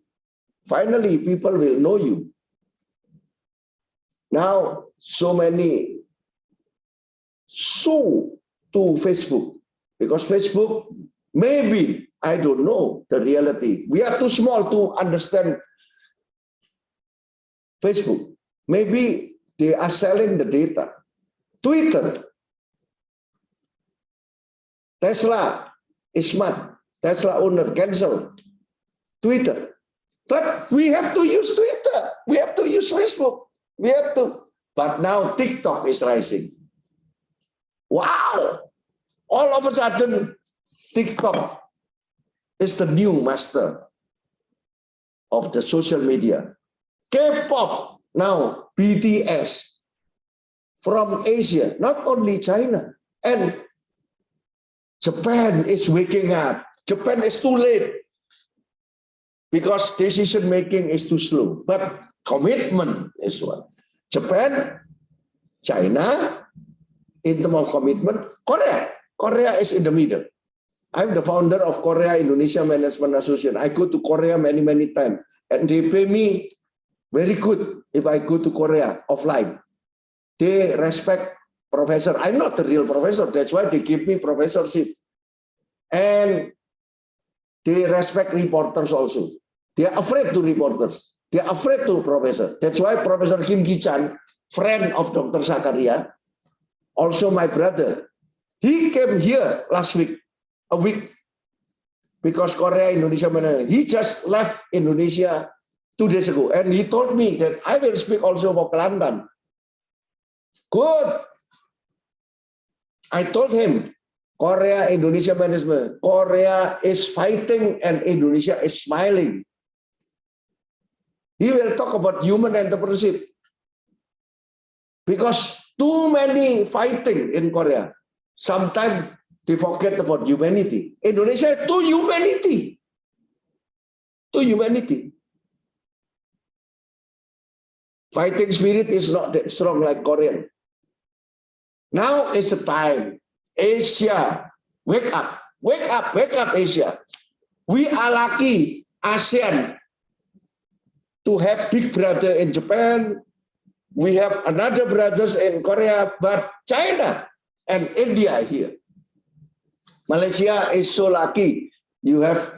finally people will know you. Now, so many sue to Facebook, because Facebook, maybe, I don't know the reality. We are too small to understand Facebook. Maybe they are selling the data. Twitter, Tesla is smart. Tesla owner cancel Twitter. But we have to use Twitter. We have to use Facebook. We have to. But now TikTok is rising. Wow! All of a sudden, TikTok is the new master of the social media. K-pop, now BTS from Asia, not only China. And Japan is waking up. Japan is too late because decision making is too slow. But commitment is one. Japan, China, in terms of commitment, Korea is in the middle. I'm the founder of Korea Indonesia Management Association. I go to Korea many times, and they pay me very good if I go to Korea offline. They respect professor. I'm not the real professor. That's why they give me professorship. And they respect reporters also. They are afraid to reporters. They are afraid to professor. That's why Professor Kim Ki-chan, friend of Dr. Zakaria, also my brother, he came here last week, a week, because Korea Indonesia, he just left Indonesia 2 days ago, and he told me that I will speak also for Kelantan. Good. I told him, Korea Indonesia management, Korea is fighting and Indonesia is smiling. He will talk about human entrepreneurship because too many fighting in Korea. Sometimes they forget about humanity. Indonesia to humanity. To humanity. Fighting spirit is not that strong like Korean. Now is the time. Asia, wake up. Wake up, wake up, Asia. We are lucky, ASEAN, to have big brother in Japan. We have another brothers in Korea, but China and India here. Malaysia is so lucky. You have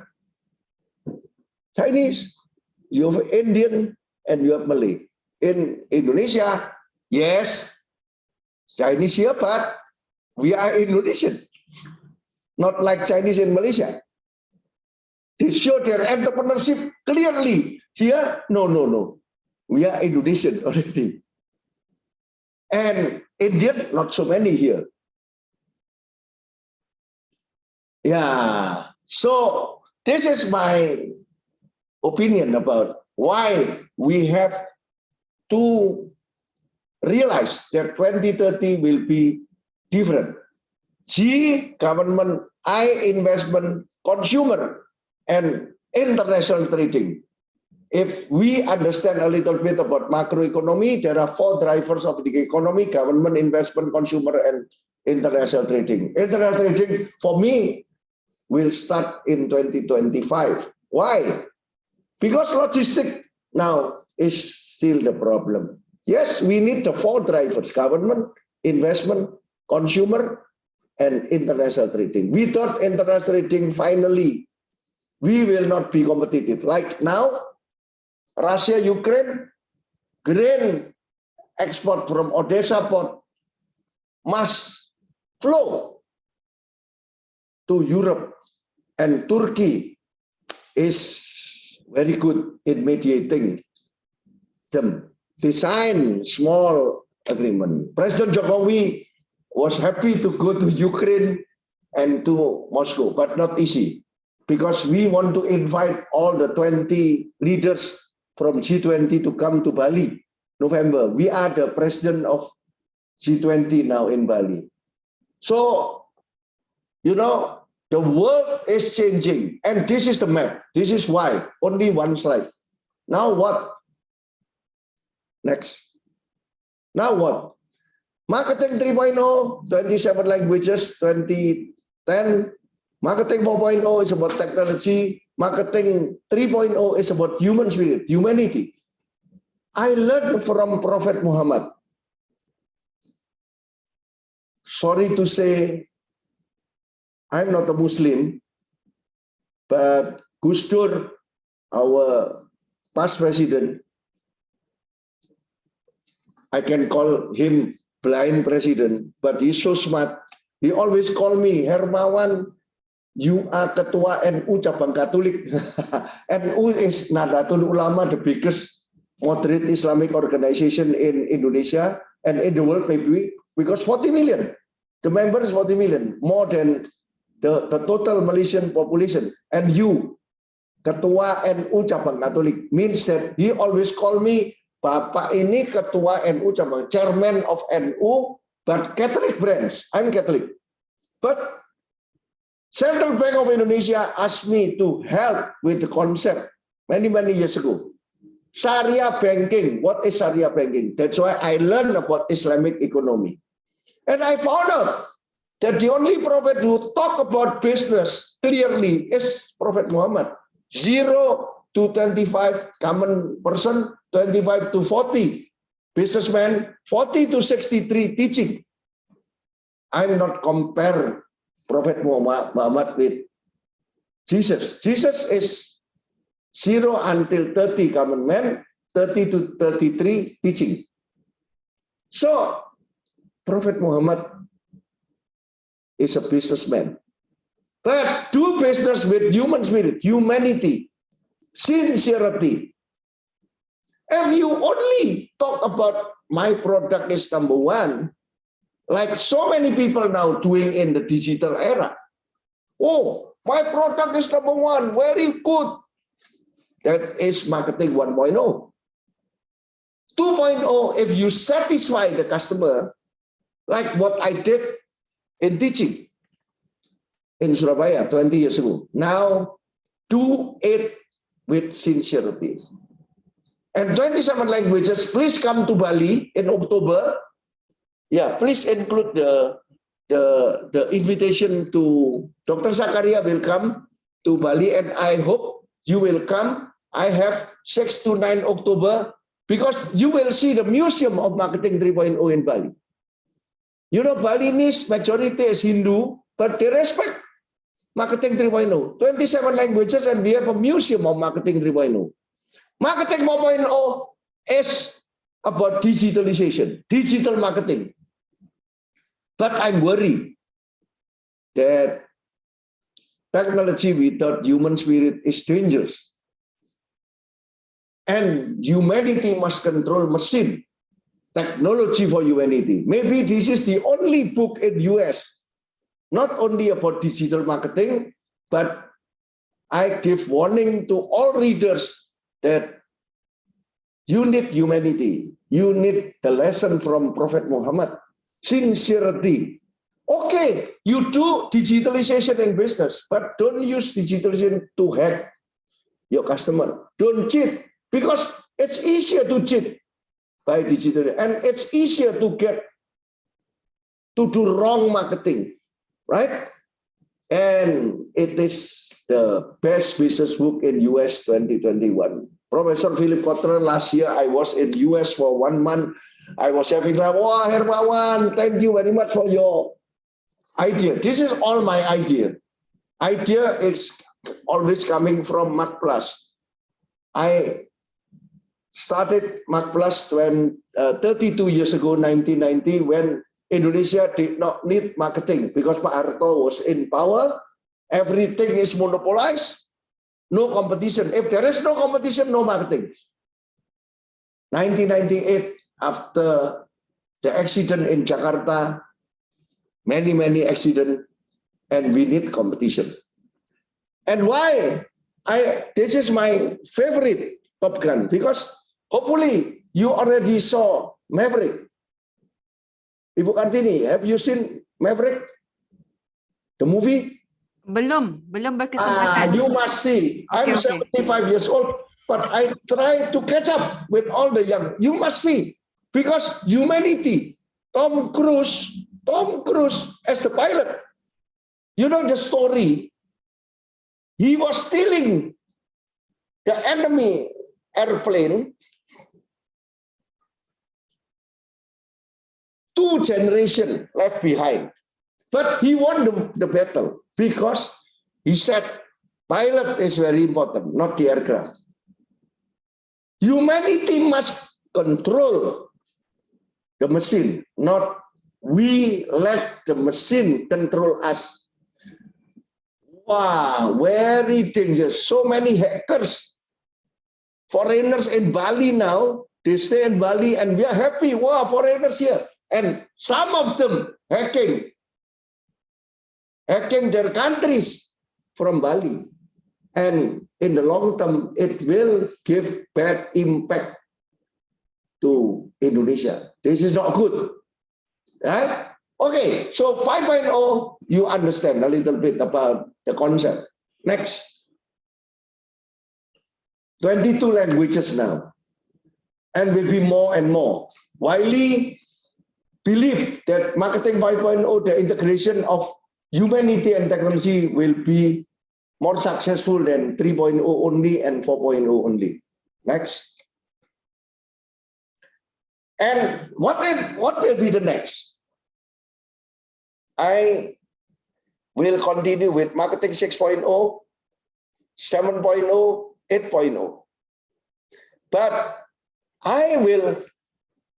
Chinese, you have Indian, and you have Malay. In Indonesia, yes, Chinese here, but we are Indonesian. Not like Chinese in Malaysia. They show their entrepreneurship clearly. Here, no. We are Indonesian already. And Indian, not so many here. Yeah, so this is my opinion about why we have to realize that 2030 will be different. G, government, I, investment, consumer, and international trading. If we understand a little bit about macroeconomy, there are 4 drivers of the economy: government, investment, consumer, and international trading. International trading, for me, will start in 2025. Why? Because logistics now is still the problem. Yes, we need the 4 drivers: government, investment, consumer, and international trading. Without international trading, finally, we will not be competitive. Like now, Russia, Ukraine, grain export from Odessa port must flow. to Europe, and Turkey is very good in mediating them. They signed small agreement. President Jokowi was happy to go to Ukraine and to Moscow, but not easy, because we want to invite all the 20 leaders from G20 to come to Bali, November. We are the president of G20 now in Bali. So, you know, the world is changing, and this is the map. This is why, only one slide. Now what? Next. Now what? Marketing 3.0, 27 languages, 2010. Marketing 4.0 is about technology. Marketing 3.0 is about human spirit, humanity. I learned from Prophet Muhammad. Sorry to say, I'm not a Muslim, but Gus Dur, our past president, I can call him blind president, but he's so smart. He always call me, Hermawan, you are Ketua NU Cabang Katolik. NU is Nahdlatul Ulama, the biggest moderate Islamic organization in Indonesia and in the world, maybe, because 40 million. The members 40 million, more than the total Malaysian population. And you, Ketua NU Cabang Katolik, means that he always call me, Bapak ini Ketua NU Cabang, Chairman of NU, but Catholic branch. I'm Catholic. But Central Bank of Indonesia asked me to help with the concept many years ago. Sharia banking. What is Sharia banking? That's why I learned about Islamic economy. And I found out that the only prophet who talk about business clearly is Prophet Muhammad. 0 to 25 common person, 25 to 40 businessman, 40 to 63 teaching. I'm not compare Prophet Muhammad with Jesus. Jesus is 0 until 30 common man, 30 to 33 teaching. So Prophet Muhammad is a businessman, but do business with human spirit, humanity, sincerity. If you only talk about my product is number one, like so many people now doing in the digital era. Oh, my product is number one, very good. That is marketing 1.0. 2.0, if you satisfy the customer, like what I did in teaching in Surabaya 20 years ago. Now, do it with sincerity. And 27 languages, please come to Bali in October. Yeah, please include the invitation to Dr. Zakaria will come to Bali, and I hope you will come. I have 6 to 9 October, because you will see the Museum of Marketing 3.0 in Bali. You know, Balinese majority is Hindu, but they respect Marketing 3.0. 27 languages, and we have a Museum of Marketing 3.0. Marketing 4.0 is about digitalization, digital marketing. But I'm worried that technology without human spirit is dangerous. And humanity must control machine. Technology for humanity. Maybe this is the only book in US, not only about digital marketing, but I give warning to all readers that you need humanity. You need the lesson from Prophet Muhammad. Sincerity. Okay, you do digitalization in business, but don't use digitalization to hack your customer. Don't cheat, because it's easier to cheat by digital, and it's easier to get to do wrong marketing, right? And it is the best business book in US 2021. Professor Philip Kotler, last year I was in US for 1 month. I was having like, wow, Hermawan, thank you very much for your idea. This is all my idea. Idea is always coming from Mac Plus. I started Mac Plus 32 years ago, 1990, when Indonesia did not need marketing, because Pak Harto was in power. everything is monopolized, no competition. If there is no competition, no marketing. 1998, after the accident in Jakarta, many accidents, and we need competition. And why? This is my favorite Top Gun, because hopefully you already saw Maverick. Ibu Kartini, have you seen Maverick? The movie? Belum berkesempatan. You must see. Okay, I'm 75 years old, but I try to catch up with all the young. You must see, because humanity, Tom Cruise as the pilot. You know the story. He was stealing the enemy airplane. 2 generations left behind. But he won the battle because he said, pilot is very important, not the aircraft. Humanity must control the machine, not we let the machine control us. Wow, very dangerous. So many hackers. Foreigners in Bali now, they stay in Bali and we are happy. Wow, foreigners here. And some of them hacking their countries from Bali. And in the long term, it will give bad impact to Indonesia. This is not good. Right? Okay, so 5.0, you understand a little bit about the concept. Next. 22 languages now. And will be more and more. Wiley believe that marketing 5.0, the integration of humanity and technology, will be more successful than 3.0 only and 4.0 only. Next. And what will be the next? I will continue with marketing 6.0, 7.0, 8.0. But I will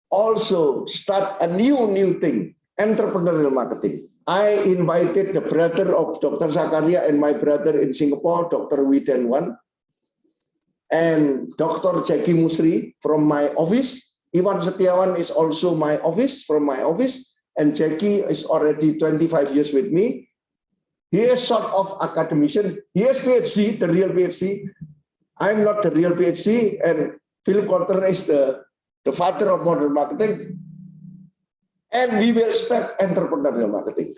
also start a new thing, entrepreneurial marketing. I invited the brother of Dr. Zakaria and my brother in Singapore, Dr. Widen Wan, and Dr. Jackie Musri from my office. Iwan Setiawan is also from my office, and Jackie is already 25 years with me. He is sort of academician. He has PhD, the real PhD. I'm not the real PhD, and Philip Kotler is the father of modern marketing. And we will start entrepreneurial marketing.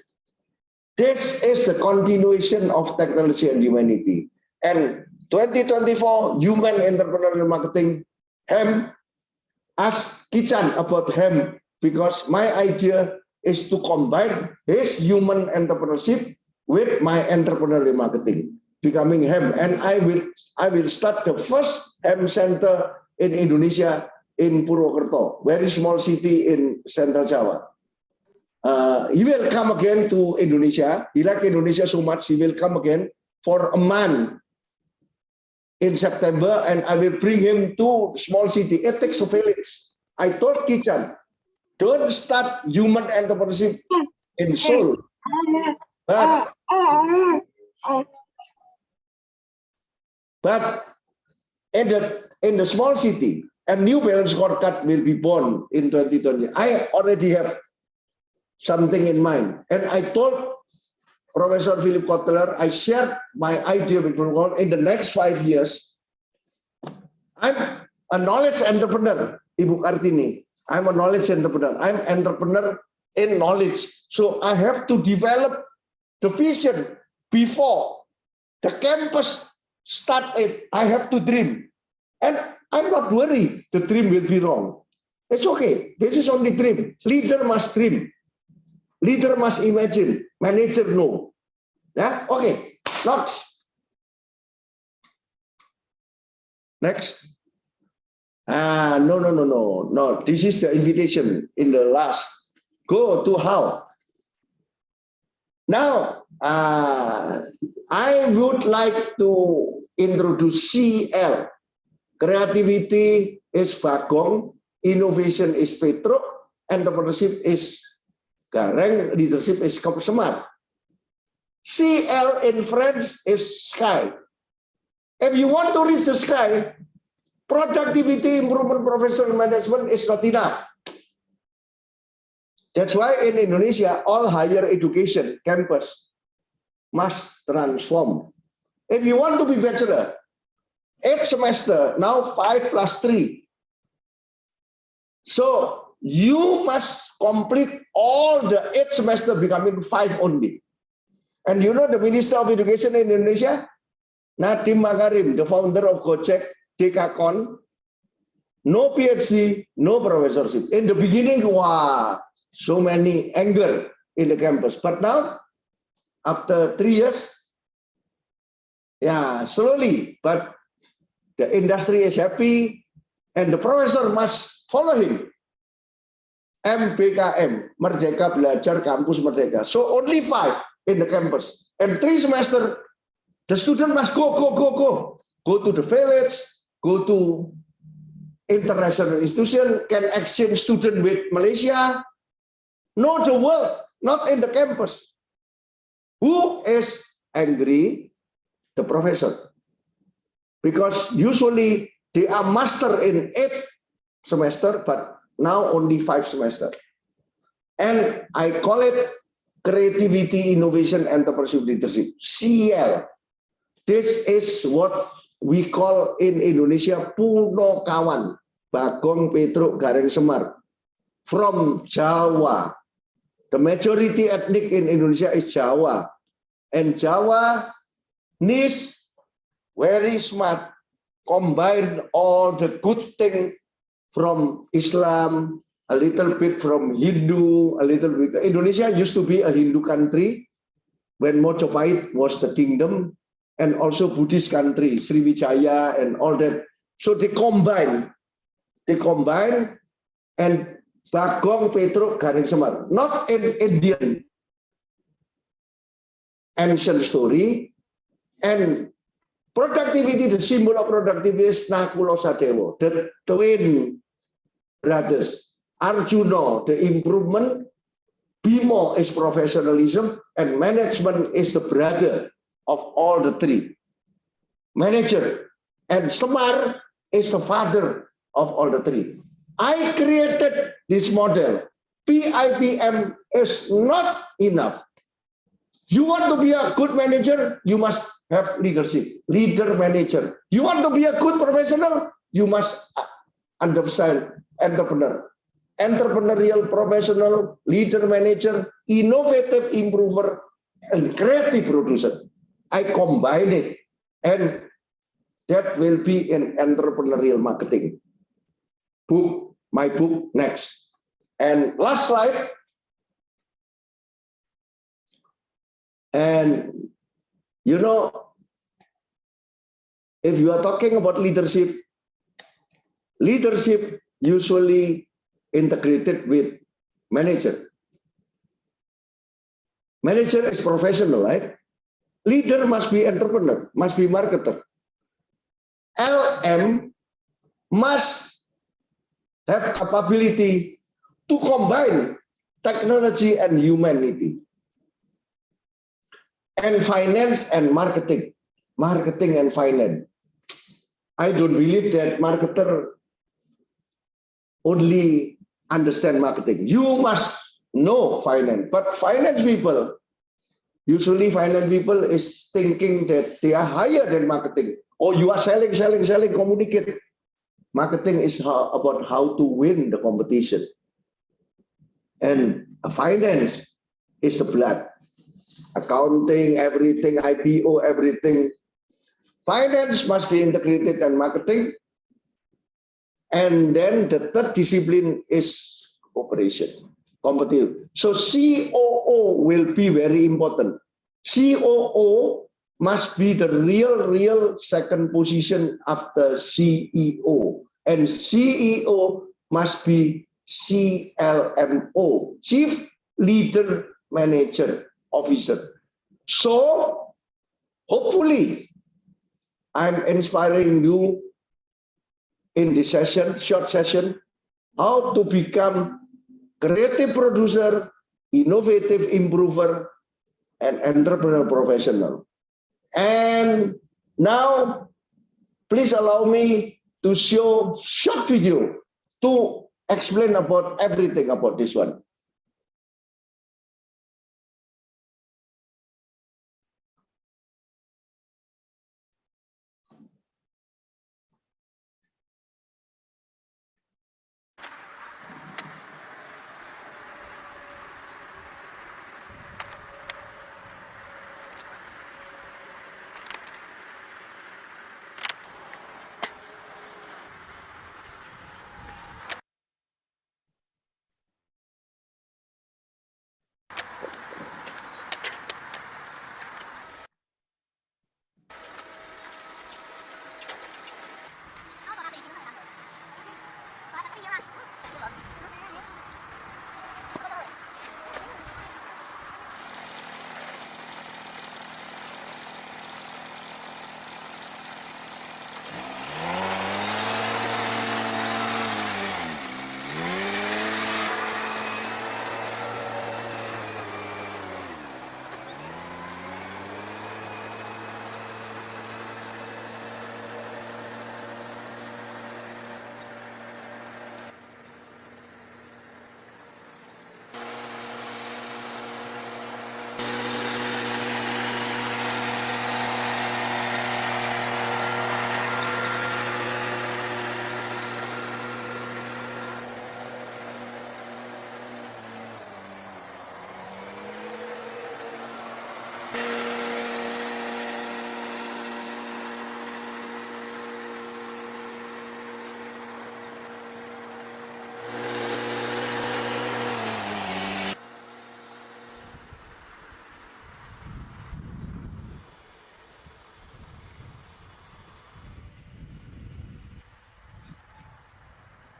This is the continuation of technology and humanity. And 2024, human entrepreneurial marketing, HEM. Ask Kichan about HEM, because my idea is to combine his human entrepreneurship with my entrepreneurial marketing, becoming HEM. And I will start the first HEM center in Indonesia, in Purwokerto, very small city in Central Java. He will come again to Indonesia. He likes Indonesia so much, he will come again for a month in September, and I will bring him to small city. It takes a village. I told Kichan, don't start human entrepreneurship in Seoul. But in the small city, a new balance scorecard will be born in 2020. I already have something in mind. And I told Professor Philip Kotler, I shared my idea with him. In the next 5 years, I'm a knowledge entrepreneur, Ibu Kartini. I'm a knowledge entrepreneur. I'm entrepreneur in knowledge. So I have to develop the vision before the campus start it. I have to dream. And I'm not worried the dream will be wrong. It's okay. This is only dream. Leader must dream. Leader must imagine. Manager no. Yeah. Okay. Next. No. This is the invitation in the last. Go to how. Now, I would like to introduce CL. Creativity is Bagong, innovation is Petro, entrepreneurship is Gareng, leadership is Semar. CL in French is sky. If you want to reach the sky, productivity improvement professional management is not enough. That's why in Indonesia, all higher education campus must transform. If you want to be bachelor, 8 semester, now 5 plus 3. So you must complete all the 8 semester becoming 5 only. And you know the Minister of Education in Indonesia, Nadiem Makarim, the founder of Gojek, Dekakon, no PhD, no professorship. In the beginning, wow, so many anger in the campus. But now, after 3 years, yeah, slowly, but the industry is happy and the professor must follow him. MBKM, Merdeka Belajar Kampus Merdeka. So only 5 in the campus. And 3 semester, the student must go to the village, go to international institution, can exchange student with Malaysia, know the world, not in the campus. Who is angry? The professor. Because usually they are master in 8 semester, but now only 5 semester. And I call it Creativity, Innovation, Entrepreneurship Leadership, CL. This is what we call in Indonesia Puno Kawan, Bagong Petruk Gareng Semar, from Jawa. The majority ethnic in Indonesia is Jawa. And Jawa needs very smart, combine all the good things from Islam, a little bit from Hindu, a little bit. Indonesia used to be a Hindu country when Mojopahit was the kingdom, and also Buddhist country, Sriwijaya and all that. So they combine, and Bagong Petruk Gareng Semar, not an Indian ancient story. And productivity, the symbol of productivity is Nakulo Sadewo, the twin brothers. Arjuna, the improvement. Bimo is professionalism, and management is the brother of all the 3. Manager. And Semar is the father of all the 3. I created this model. PIPM is not enough. You want to be a good manager, you must have leadership, leader manager. You want to be a good professional, you must understand entrepreneur. Entrepreneurial professional, leader manager, innovative improver, and creative producer. I combine it, and that will be an entrepreneurial marketing book, my book next. And last slide. And you know, if you are talking about leadership, leadership usually integrated with manager. Manager is professional, right? Leader must be entrepreneur, must be marketer. LM must have capability to combine technology and humanity. And finance and marketing. Marketing and finance. I don't believe that marketer only understand marketing. You must know finance. But finance people, usually finance people is thinking that they are higher than marketing. Or you are selling, communicate. Marketing is about how to win the competition. And finance is the blood. Accounting, everything, IPO, everything. Finance must be integrated and marketing. And then the third discipline is operation, competitive. So COO will be very important. COO must be the real second position after CEO. And CEO must be CLMO, Chief Leader Manager Officer. So hopefully I'm inspiring you in this session, short session, how to become creative producer, innovative improver, an entrepreneurial professional. And now, please allow me to show short video to explain about everything about this one.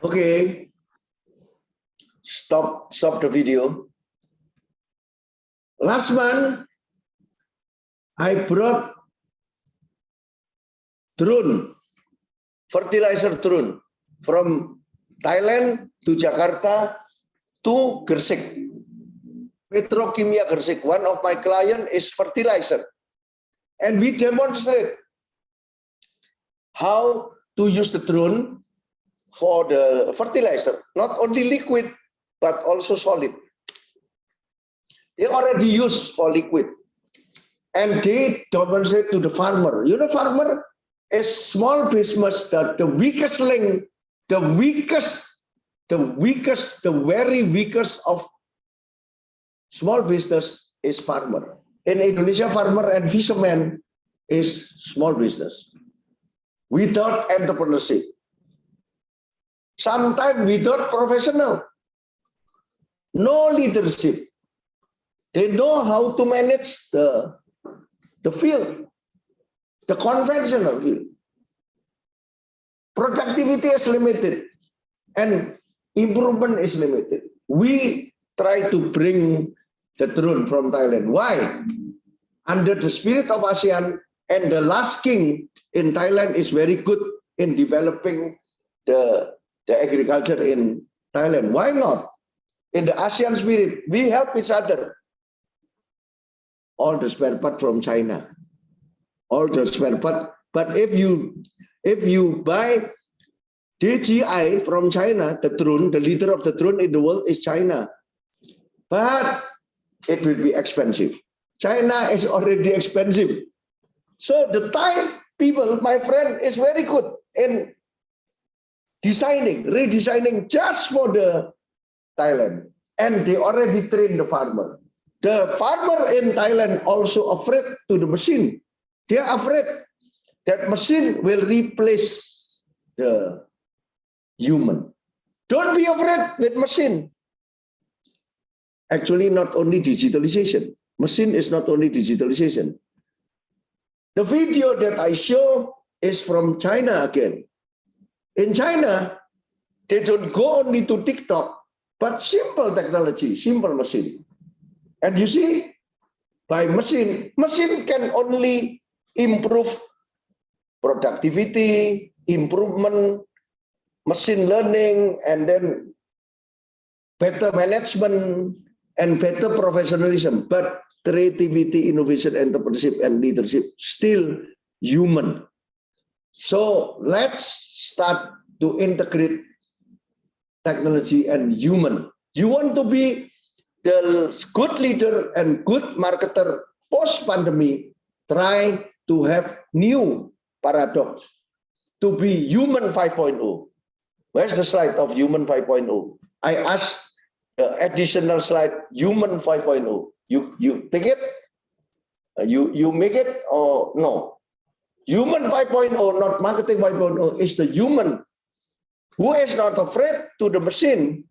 Okay, stop the video. Last month, I brought drone, fertilizer drone from Thailand to Jakarta to Gresik. Petrokimia Gresik, one of my client is fertilizer. And we demonstrate how to use the drone for the fertilizer, not only liquid, but also solid. They already use for liquid. And they demonstrate to the farmer. You know, farmer is small business, the weakest link, the very weakest of small business is farmer. In Indonesia, farmer and fisherman is small business. Without entrepreneurship. Sometimes without professional. No leadership. They know how to manage the field, the conventional field. Productivity is limited and improvement is limited. We try to bring the drone from Thailand. Why? Under the spirit of ASEAN, and the last king in Thailand is very good in developing the agriculture in Thailand. Why not? In the ASEAN spirit, we help each other. All the spare part from China, all the spare part. But if you buy DJI from China, the drone, the leader of the drone in the world is China. But it will be expensive. China is already expensive. So the Thai people, my friend, is very good in redesigning just for the Thailand. And they already train the farmer. The farmer in Thailand also afraid to the machine. They are afraid that machine will replace the human. Don't be afraid with machine. Actually, not only digitalization. Machine is not only digitalization. The video that I show is from China again. In China, they don't go only to TikTok, but simple technology, simple machine. And you see, by machine can only improve productivity, improvement, machine learning, and then better management and better professionalism. But creativity, innovation, entrepreneurship, and leadership still human. So let's start to integrate technology and human. You want to be the good leader and good marketer post-pandemic, try to have new paradox to be human 5.0. Where's the slide of human 5.0? I asked the additional slide, human 5.0. You take it? You make it or no? Human 5.0, not marketing 5.0, is the human who is not afraid to the machine,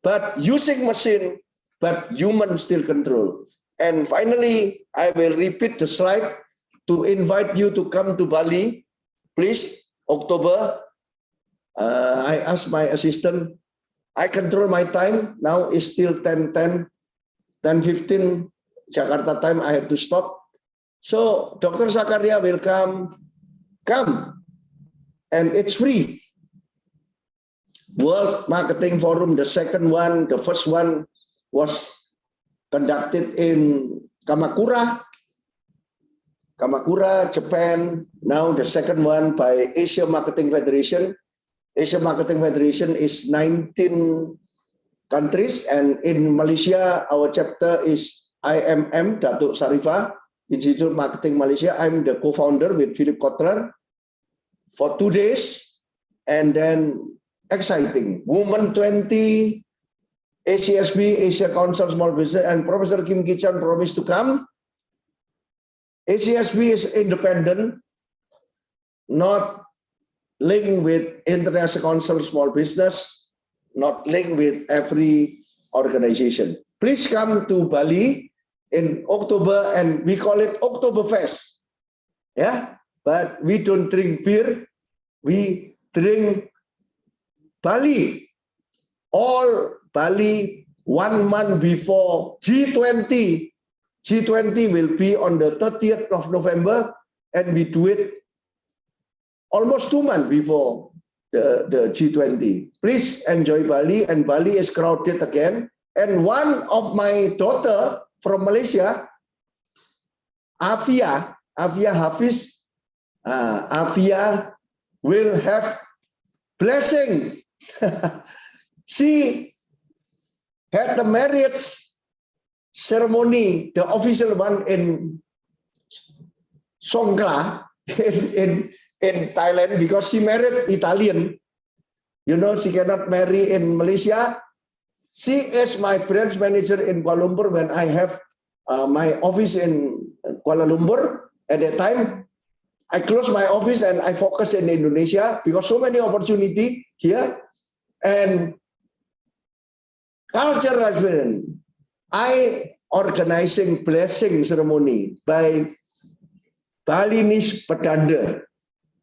but using machine, but human still control. And finally, I will repeat the slide to invite you to come to Bali, please, October. I asked my assistant, I control my time, now it's still 10:10, 10:15, Jakarta time, I have to stop. So Dr. Zakaria will come, and it's free. World Marketing Forum, the second one, the first one was conducted in Kamakura, Japan. Now the second one by Asia Marketing Federation. Asia Marketing Federation is 19 countries, and in Malaysia, our chapter is IMM, Datuk Sarifah, Institute Marketing Malaysia. I'm the co-founder with Philip Kotler for 2 days, and then exciting. Women 20, ACSB, Asia Council Small Business, and Professor Kim Ki-chan promised to come. ACSB is independent, not linked with International Council Small Business, not linked with every organization. Please come to Bali in October, and we call it Oktoberfest. Yeah, but we don't drink beer, we drink Bali. All Bali 1 month before G20. G20 will be on the 30th of November, and we do it almost 2 months before the G20. Please enjoy Bali, and Bali is crowded again. And one of my daughter from Malaysia, Afia Hafiz, Afia will have blessing. She had the marriage ceremony, the official one in Songkla, in Thailand, because she married Italian. You know, she cannot marry in Malaysia. She is my branch manager in Kuala Lumpur when I have my office in Kuala Lumpur. At that time, I closed my office and I focus in Indonesia because so many opportunity here. And culture husband, I organizing blessing ceremony by Balinese Petanda.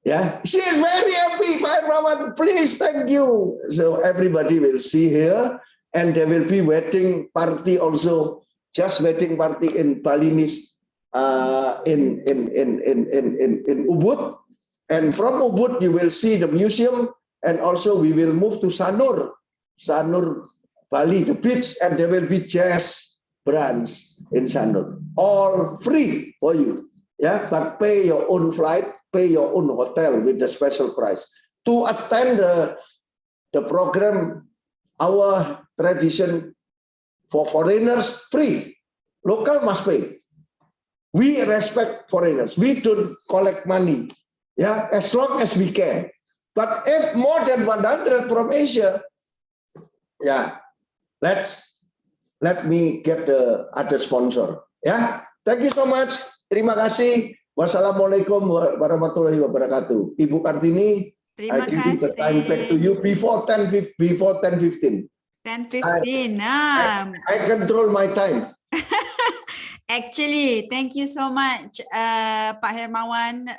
Yeah, she is very happy. My mama, please, thank you. So everybody will see here, and there will be wedding party also. Just wedding party in Balinese, in Ubud, and from Ubud you will see the museum, and also we will move to Sanur, Bali, the beach, and there will be jazz branch in Sanur, all free for you. Yeah, but pay your own flight, pay your own hotel with the special price. To attend the program, our tradition for foreigners, free. Local must pay. We respect foreigners. We don't collect money, yeah, as long as we can. But if more than 100 from Asia, yeah, let me get the other sponsor. Yeah, thank you so much. Terima kasih. Wassalamualaikum warahmatullahi wabarakatuh. Ibu Kartini, I give you the time back to you before 10:15. 10:15. I control my time. Actually, thank you so much, Pak Hermawan,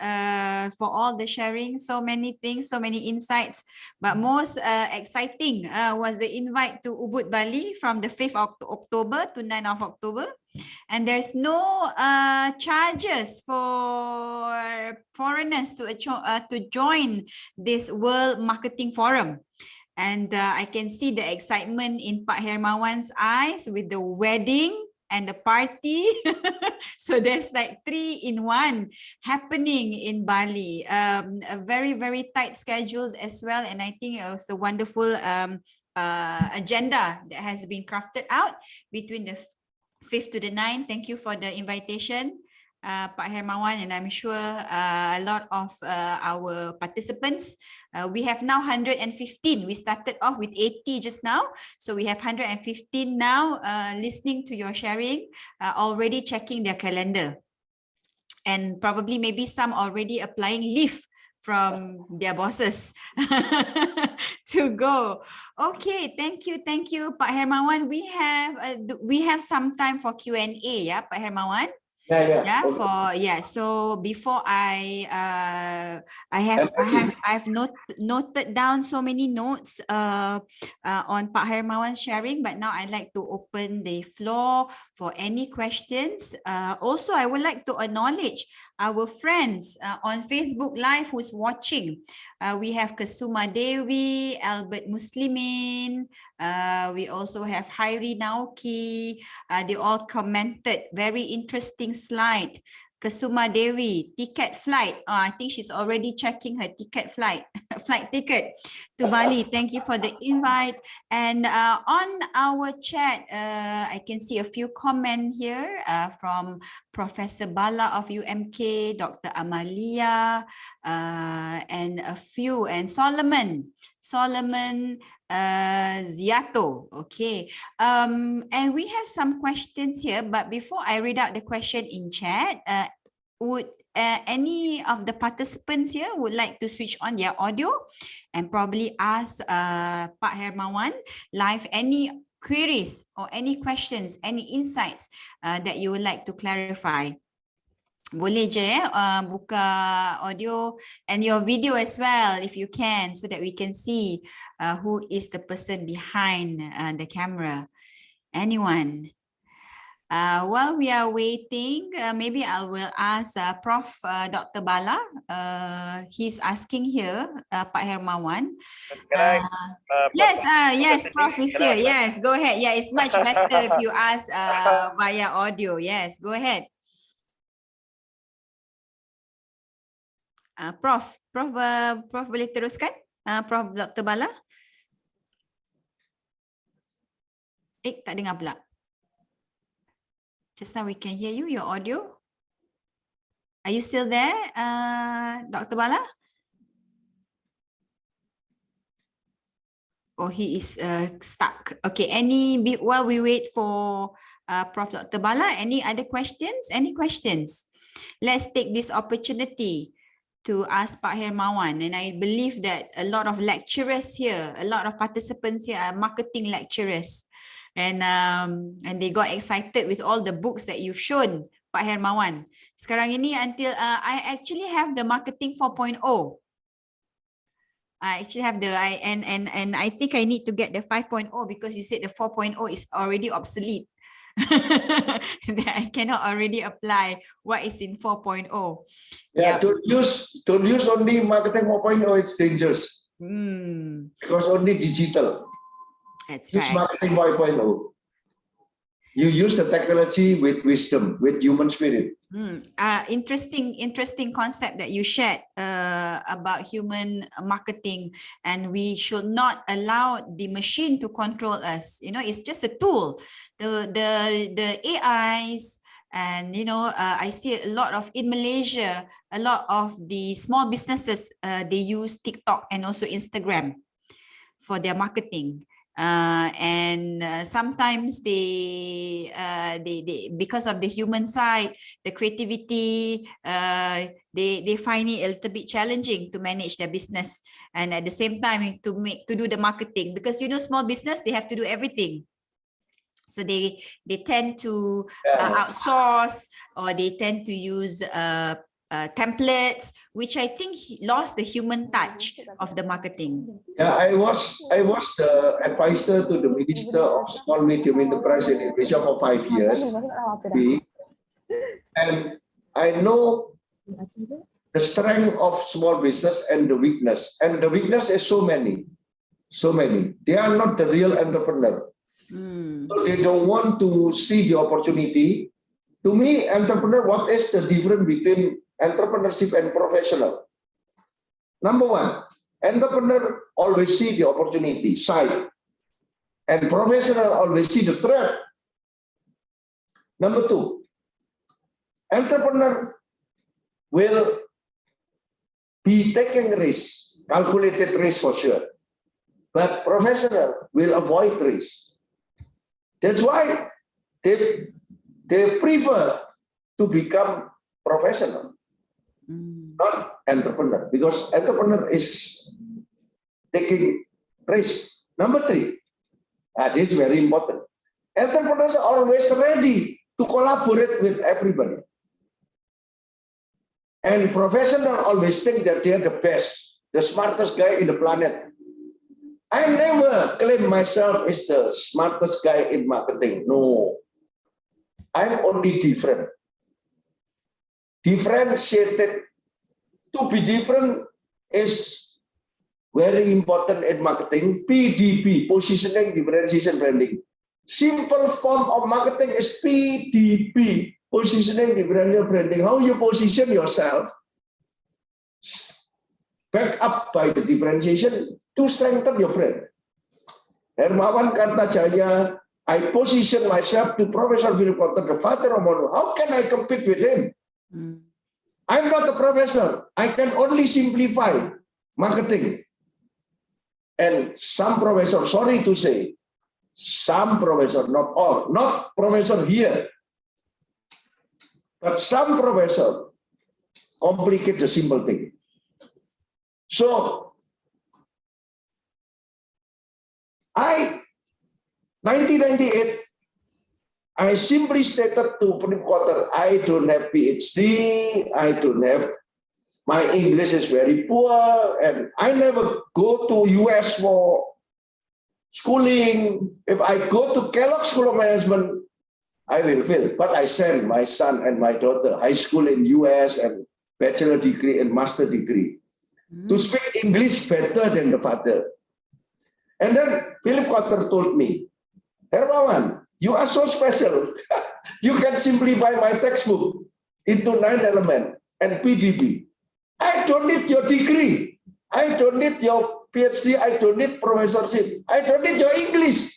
for all the sharing. So many things, so many insights. But most exciting was the invite to Ubud, Bali from the 5th of October to 9th of October. And there's no charges for foreigners to join this World Marketing Forum. And I can see the excitement in Pak Hermawan's eyes with the wedding and the party. So there's like 3 in 1 happening in Bali. A very, very tight schedule as well. And I think it was a wonderful agenda that has been crafted out between the 5th to the 9th. Thank you for the invitation, Pak Hermawan, and I'm sure a lot of our participants. We have now 115. We started off with 80 just now, so we have 115 now listening to your sharing, already checking their calendar, and probably maybe some already applying leave from their bosses to go. Okay, thank you, Pak Hermawan. We have some time for Q&A, yeah, Pak Hermawan. Yeah, okay. So before I've noted down so many notes on Pak Hermawan's sharing, but now I'd like to open the floor for any questions. Also, I would like to acknowledge our friends on Facebook Live who's watching. We have Kasuma Dewi, Albert Muslimin. We also have Hairi Nauki. They all commented. Very interesting slide. Kasuma Dewi, ticket flight. I think she's already checking her ticket flight ticket to Bali. Thank you for the invite. And on our chat, I can see a few comments here from Professor Bala of UMK, Dr. Amalia, and a few, and Solomon Ziato. Okay, and we have some questions here, but before I read out the question in chat, would any of the participants here would like to switch on their audio and probably ask Pak Hermawan live any queries or any questions, any insights that you would like to clarify? Boleh je buka audio and your video as well if you can, so that we can see who is the person behind the camera. Anyone? While we are waiting, maybe I will ask Prof. Dr. Bala. He's asking here, Pak Hermawan. Yes, Prof is here. Yes, go ahead. Yeah, it's much better if you ask via audio. Yes, go ahead. Prof boleh teruskan? Prof Dr. Bala? Tak dengar pula. Just now we can hear you, your audio. Are you still there, Dr. Bala? Oh, he is stuck. Okay, while we wait for Prof. Dr. Bala, any other questions? Any questions? Let's take this opportunity to ask Pak Hermawan, and I believe that a lot of lecturers here, a lot of participants here are marketing lecturers, and they got excited with all the books that you've shown, Pak Hermawan. Sekarang ini until I actually have the marketing 4.0. I actually have and I think I need to get the 5.0 because you said the 4.0 is already obsolete. That I cannot already apply what is in 4.0. Yeah, don't use only marketing 4.0. It's dangerous. Because only digital. That's use right. Marketing 5.0. You use the technology with wisdom, with human spirit. Interesting concept that you shared about human marketing, and we should not allow the machine to control us. You know, it's just a tool. The AIs, and I see a lot of in Malaysia, a lot of the small businesses they use TikTok and also Instagram for their marketing. Sometimes they because of the human side, the creativity, they find it a little bit challenging to manage their business, and at the same time to do the marketing, because small business, they have to do everything. So they tend to outsource, or they tend to use templates, which I think lost the human touch of the marketing. Yeah, I was the advisor to the Minister of Small Medium Enterprise in Indonesia for 5 years, and I know the strength of small business and the weakness. And the weakness is so many. They are not the real entrepreneur. So they don't want to see the opportunity. To me, entrepreneur, what is the difference between entrepreneurship and professional? Number one, entrepreneur always see the opportunity side, and professional always see the threat. Number two, entrepreneur will be taking risk, calculated risk for sure, but professional will avoid risk. That's why they prefer to become professional, not entrepreneur, because entrepreneur is taking risk. Number three, this is very important. Entrepreneurs are always ready to collaborate with everybody. And professional always think that they are the best, the smartest guy in the planet. I never claim myself as the smartest guy in marketing. No, I'm only different. Differentiated. To be different is very important in marketing. PDB, positioning, differentiation, branding. Simple form of marketing is PDB, positioning, differentiation, branding. How you position yourself, back up by the differentiation to strengthen your brand. Hermawan Kartajaya, I position myself to Professor Philip Potter, the father of model. How can I compete with him? I'm not a professor. I can only simplify marketing. And some professor, sorry to say, some professor, not all, not professor here, but some professor complicate the simple thing. So, 1998, I simply stated to Philip Potter, I don't have PhD, I don't have, my English is very poor, and I never go to US for schooling. If I go to Kellogg School of Management, I will fail. But I send my son and my daughter high school in US and bachelor degree and master degree to speak English better than the father. And then Philip Potter told me, Hermawan, you are so special. You can simplify my textbook into 9 elements and PDB. I don't need your degree. I don't need your PhD. I don't need professorship. I don't need your English.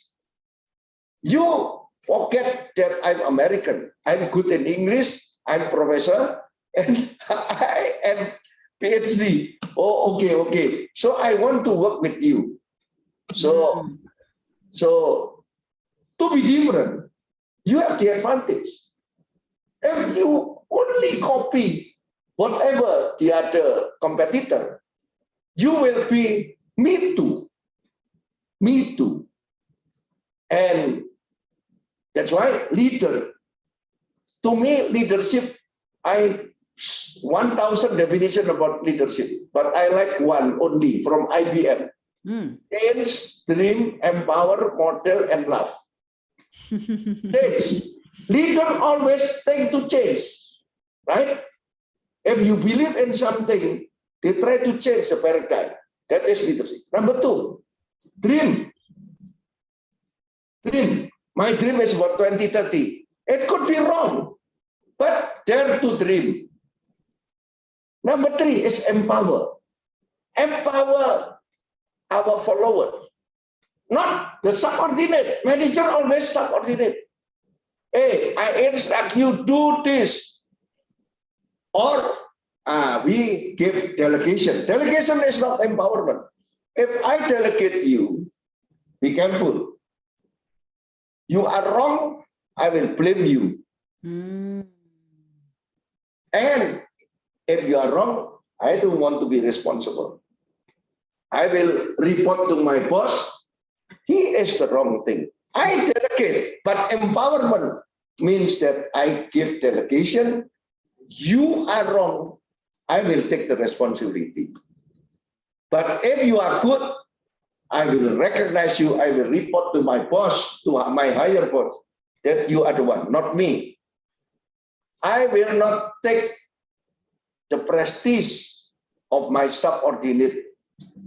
You forget that I'm American. I'm good in English. I'm professor and I am PhD. Oh, okay. So I want to work with you. So to be different, you have the advantage. If you only copy whatever the other competitor, you will be me too. And that's why leader, to me, leadership, 1,000 definition about leadership, but I like one only from IBM. Change, dream, empower, model, and love. Change. Leader always think to change, right? If you believe in something, they try to change the paradigm. That is leadership. Number two, dream. My dream is about 2030. It could be wrong, but dare to dream. Number three is empower. Empower our followers, not the subordinate. Manager always subordinate. Hey, I instruct you do this. Or we give delegation. Delegation is not empowerment. If I delegate you, be careful. You are wrong, I will blame you. And if you are wrong, I don't want to be responsible. I will report to my boss. He is the wrong thing. I delegate, but empowerment means that I give delegation. You are wrong, I will take the responsibility. But if you are good, I will recognize you. I will report to my boss, to my higher boss, that you are the one, not me. I will not take the prestige of my subordinate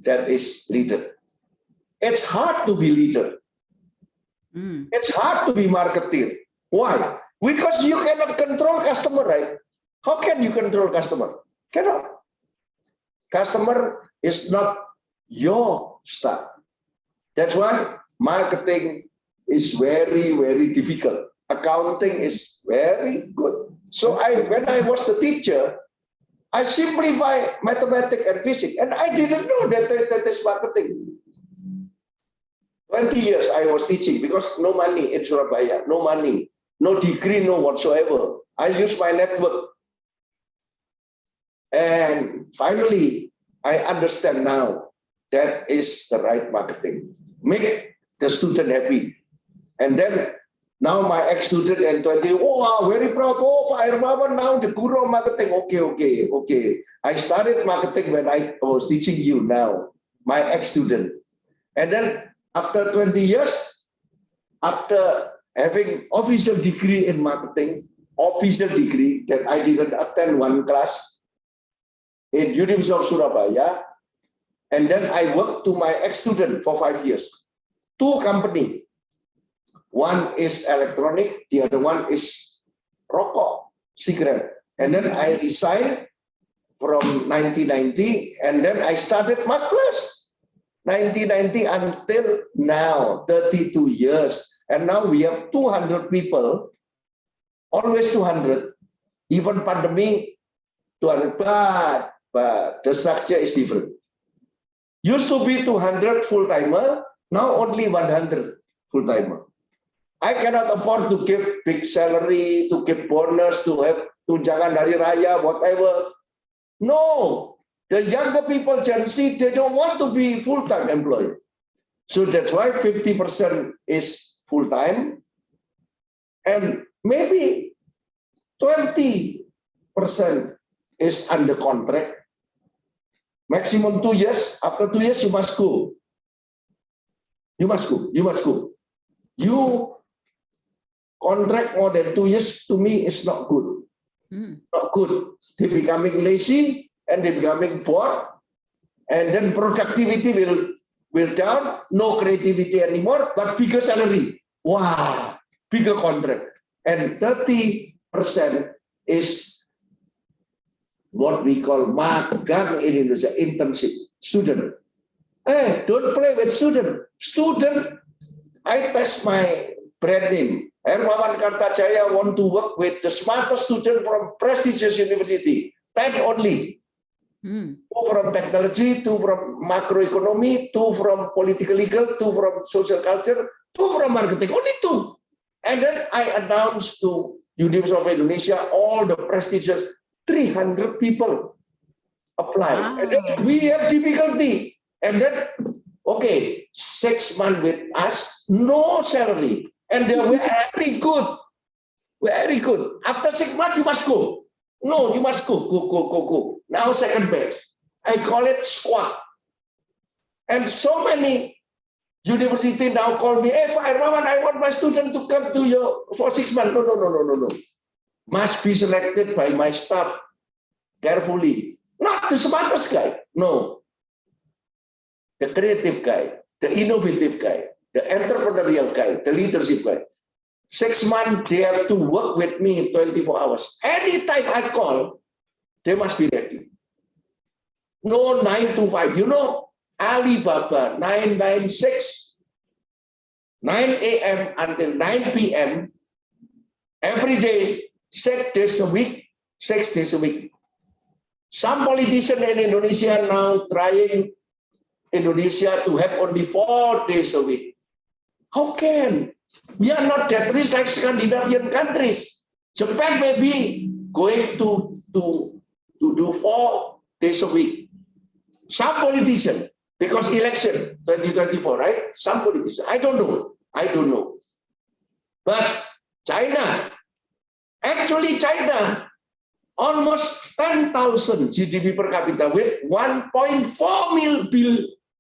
that is leader. It's hard to be leader. It's hard to be marketer. Why? Because you cannot control customer, right? How can you control customer? Cannot. Customer is not your stuff. That's why marketing is very, very difficult. Accounting is very good. So when I was the teacher, I simplify mathematics and physics, and I didn't know that is marketing. 20 years I was teaching because no money in Surabaya, no money, no degree, no whatsoever. I use my network. And finally, I understand now that is the right marketing. Make the student happy. And then now my ex-student and 20, wow, very proud. Oh, Pak Hermawan now the guru of marketing. Okay. I started marketing when I was teaching you now, my ex-student. And then after 20 years, after having official degree in marketing, official degree that I didn't attend one class in University of Surabaya, and then I worked to my ex-student for 5 years. 2 companies. One is electronic, the other one is rokok, cigarette. And then I resigned from 1990, and then I started my class. 1990 until now, 32 years. And now we have 200 people, always 200, even pandemic, 200, but the structure is different. Used to be 200 full-timer, now only 100 full-timer. I cannot afford to give big salary, to give bonus, to have tunjangan hari raya, whatever. No, the younger people, Gen Z, they don't want to be full-time employee. So that's why 50% is full-time, and maybe 20% is under contract. Maximum 2 years. After 2 years, you must go. You must go. You contract more than 2 years, to me, is not good. Not good. They're becoming lazy and they're becoming bored, and then productivity will down, no creativity anymore, but bigger salary. Wow, bigger contract. And 30% is what we call magang in Indonesia, internship, student. Hey, don't play with student. Student, I test my brand name. Hermawan Kartajaya want to work with the smartest student from prestigious university. 10 only. 2 from technology, 2 from macroeconomy, 2 from political legal, 2 from social culture, 2 from marketing. Only 2. And then I announced to University of Indonesia, all the prestigious 300 people apply. And then we have difficulty. And then, okay, 6 months with us, no salary. And they were very good. Very good. After 6 months, you must go. No, you must go. Now second batch. I call it squad. And so many university now call me, hey, Pak Hermawan, I want my student to come to you for 6 months. No. Must be selected by my staff carefully. Not the smartest guy. No. The creative guy, the innovative guy, the entrepreneurial guy, the leadership guy. 6 months, they have to work with me 24 hours. Anytime I call, they must be ready. No 9 to 5. You know, Alibaba 996, 9 a.m. until 9 p.m. every day, 6 days a week, 6 days a week. Some politicians in Indonesia now trying Indonesia to have only 4 days a week. How can? We are not that rich like Scandinavian countries. Japan may be going to do 4 days a week. Some politician, because election 2024, right? Some politician. I don't know. But China, actually China, almost 10,000 GDP per capita with 1.4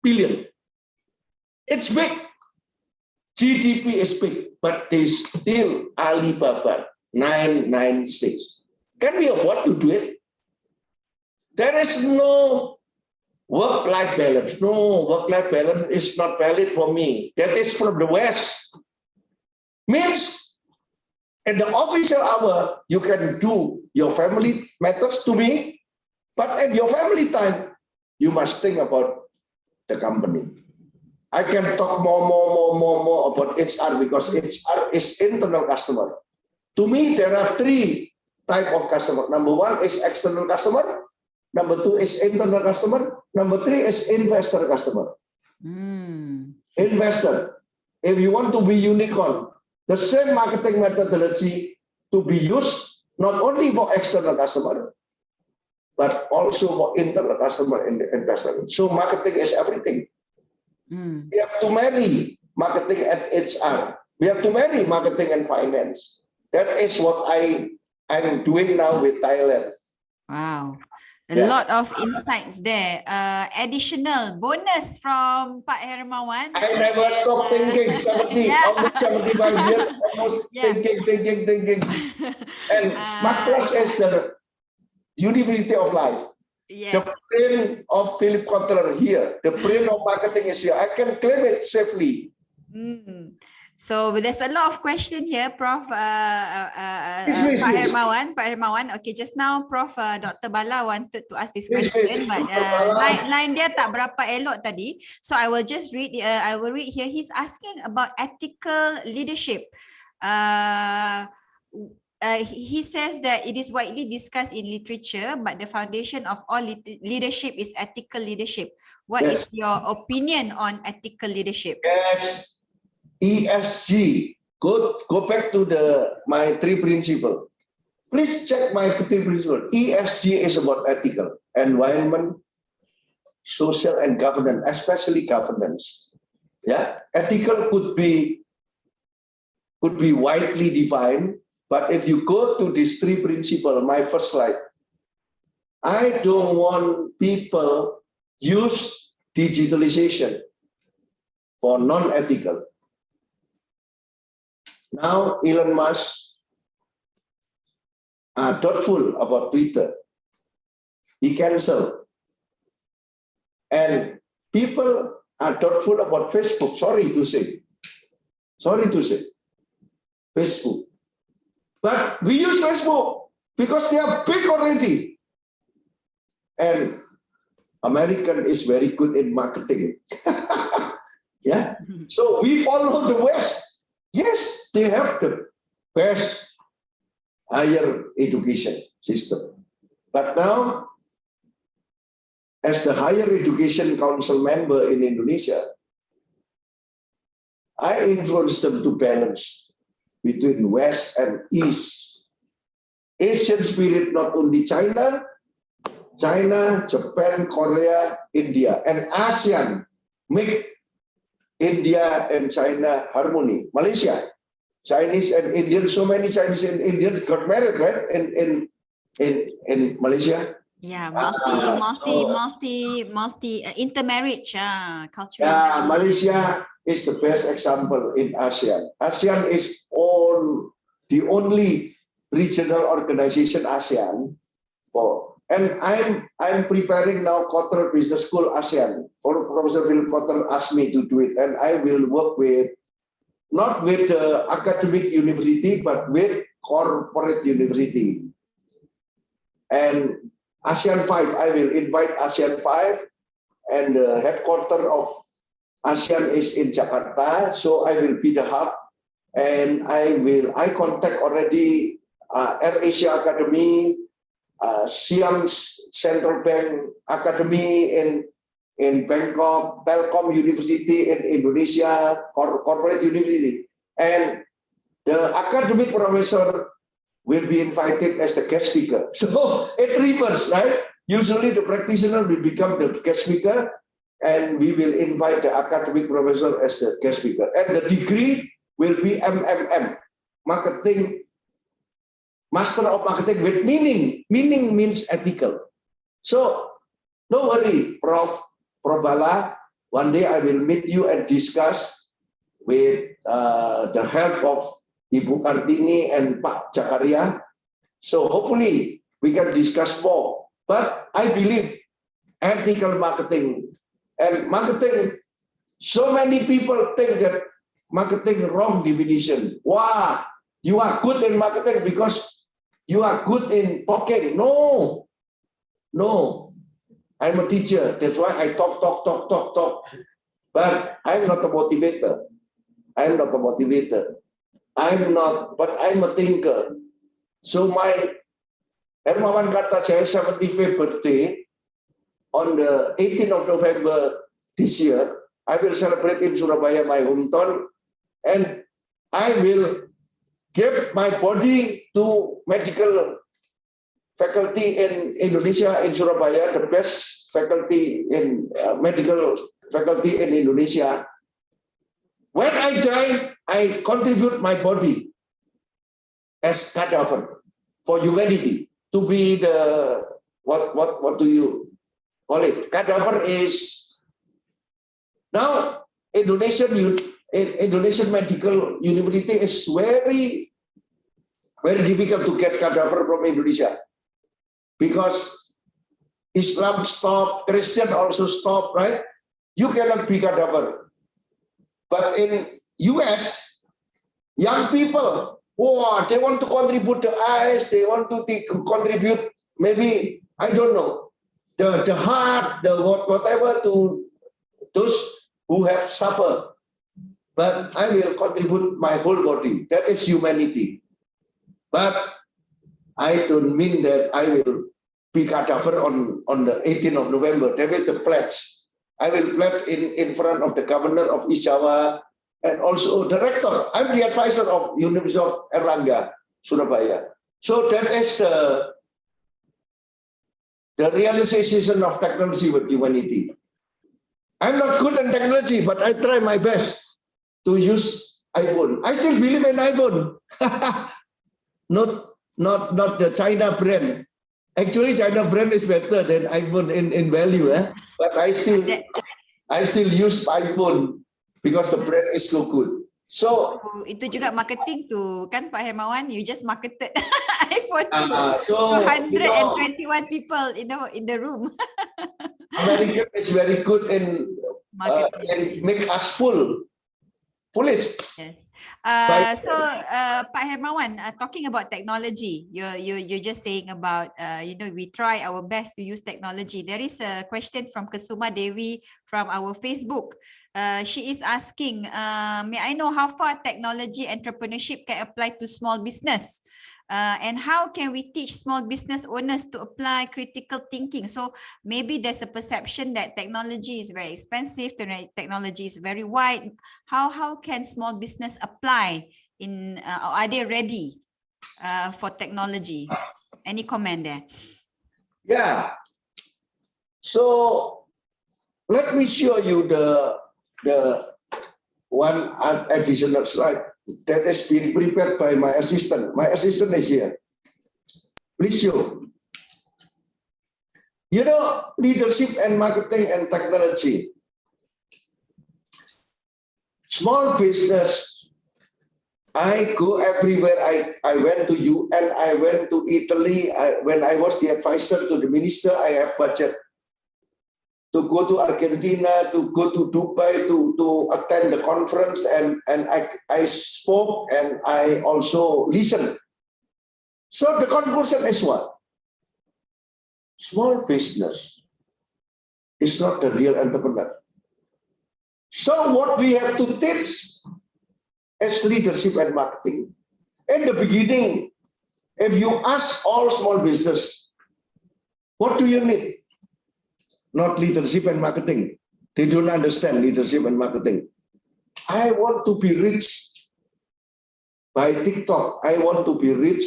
billion. It's big. GDP is big, but they still Alibaba 996. Can we afford to do it? There is no work-life balance. No, work-life balance is not valid for me. That is from the West. Means in the official hour, you can do your family matters to me, but at your family time, you must think about the company. I can talk more about HR because HR is internal customer. To me, there are three types of customer. Number one is external customer. Number two is internal customer. Number three is investor customer. Investor. If you want to be unicorn, the same marketing methodology to be used not only for external customer, but also for internal customer and investor. So marketing is everything. We have to marry marketing and HR. We have to marry marketing and finance. That is what I'm doing now with Thailand. Wow. A lot of insights there. Additional bonus from Pak Hermawan. I never stop thinking. 75 years, almost thinking. And Marcos is the University of Life. Yes. The brain of Philip Kotler here. The brain of marketing is here. I can claim it safely. So there's a lot of questions here, Prof. Pak Hermawan. Okay, just now Prof. Dr. Bala wanted to ask this question, but line dia tak berapa elok tadi. So I will just read. I will read here. He's asking about ethical leadership. He says that it is widely discussed in literature, but the foundation of all leadership is ethical leadership. What is your opinion on ethical leadership? Yes, ESG. Go back to my three principles. Please check my three principles. ESG is about ethical, environment, social, and governance, especially governance. Yeah, ethical could be widely defined. But if you go to these three principles, my first slide, I don't want people use digitalization for non-ethical. Now Elon Musk are thoughtful about Twitter. He canceled. And people are thoughtful about Facebook. Sorry to say. Facebook. But we use Facebook because they are big already. And American is very good in marketing. Yeah. So we follow the West. Yes, they have the best higher education system. But now, as the Higher Education Council member in Indonesia, I influence them to balance between West and East. Asian spirit, not only China, Japan, Korea, India, and ASEAN make India and China harmony. Malaysia, Chinese and Indian, so many Chinese and Indians got married, right? In Malaysia. Yeah, multi intermarriage culture. Yeah, Malaysia is the best example in ASEAN. ASEAN is the only regional organization ASEAN and I'm preparing now Kotler Business School ASEAN. For Professor Philip Kotler asked me to do it, and I will work not with academic university, but with corporate university. And ASEAN 5, I will invite ASEAN 5, and the headquarters of ASEAN is in Jakarta, so I will be the hub, and I contact already AirAsia Academy, Siam Central Bank Academy in Bangkok, Telkom University in Indonesia, corporate university, and the academic professor will be invited as the guest speaker. So it reverse, right? Usually the practitioner will become the guest speaker, and we will invite the academic professor as the guest speaker. And the degree will be MMM, Marketing, Master of Marketing with meaning. Meaning means ethical. So don't worry, Prof. Bala. One day I will meet you and discuss with the help of Ibu Kartini and Pak Jakaria. So hopefully we can discuss more. But I believe ethical marketing and marketing, so many people think that marketing wrong definition. Wow, you are good in marketing because you are good in talking. No, no. I'm a teacher. That's why I talk. But I'm not a motivator. I'm not a motivator. But I'm a thinker. So my Hermawan kata saya 75th birthday on the 18th of November this year. I will celebrate in Surabaya, my hometown, and I will give my body to medical faculty in Indonesia, in Surabaya, the best faculty in medical faculty in Indonesia. When I die, I contribute my body as cadaver for humanity to be the what do you call it? Cadaver is now Indonesian medical university is very difficult to get cadaver from Indonesia because Islam stopped, Christian also stopped, right? You cannot be cadaver. But in US, young people, they want to contribute the eyes, they want to contribute maybe, I don't know, the heart, the whatever to those who have suffered. But I will contribute my whole body. That is humanity. But I don't mean that I will be cadaver on the 18th of November. That is the pledge. I will pledge in front of the governor of East Java and also the rector. I'm the advisor of University of Erlangga, Surabaya. So that is the realization of technology with humanity. I'm not good in technology, but I try my best to use iPhone. I still believe in iPhone. not the China brand. Actually, China brand is better than iPhone in value, but I still use iPhone because the brand is so good. So itu juga marketing tu kan Pak Hermawan, you just marketed iPhone so 221 people in the room. American is very good in make us foolish. Yes. So Pak Hermawan, talking about technology, you're just saying about we try our best to use technology. There is a question from Kasuma Devi from our Facebook. She is asking, may I know how far technology entrepreneurship can apply to small business? And how can we teach small business owners to apply critical thinking? So maybe there's a perception that technology is very expensive, technology is very wide. How can small business apply in, are they ready for technology? Any comment there? Yeah. So let me show you the one additional slide that is being prepared by my assistant. My assistant is here. Please show. You know, leadership and marketing and technology. Small business. I go everywhere. I went to UN, I went to Italy. When I was the advisor to the minister, I have budget to go to Argentina, to go to Dubai, to attend the conference, and I spoke and I also listened. So the conclusion is what? Small business is not the real entrepreneur. So what we have to teach is leadership and marketing. In the beginning, if you ask all small business, what do you need? Not leadership and marketing. They don't understand leadership and marketing. I want to be rich by TikTok. I want to be rich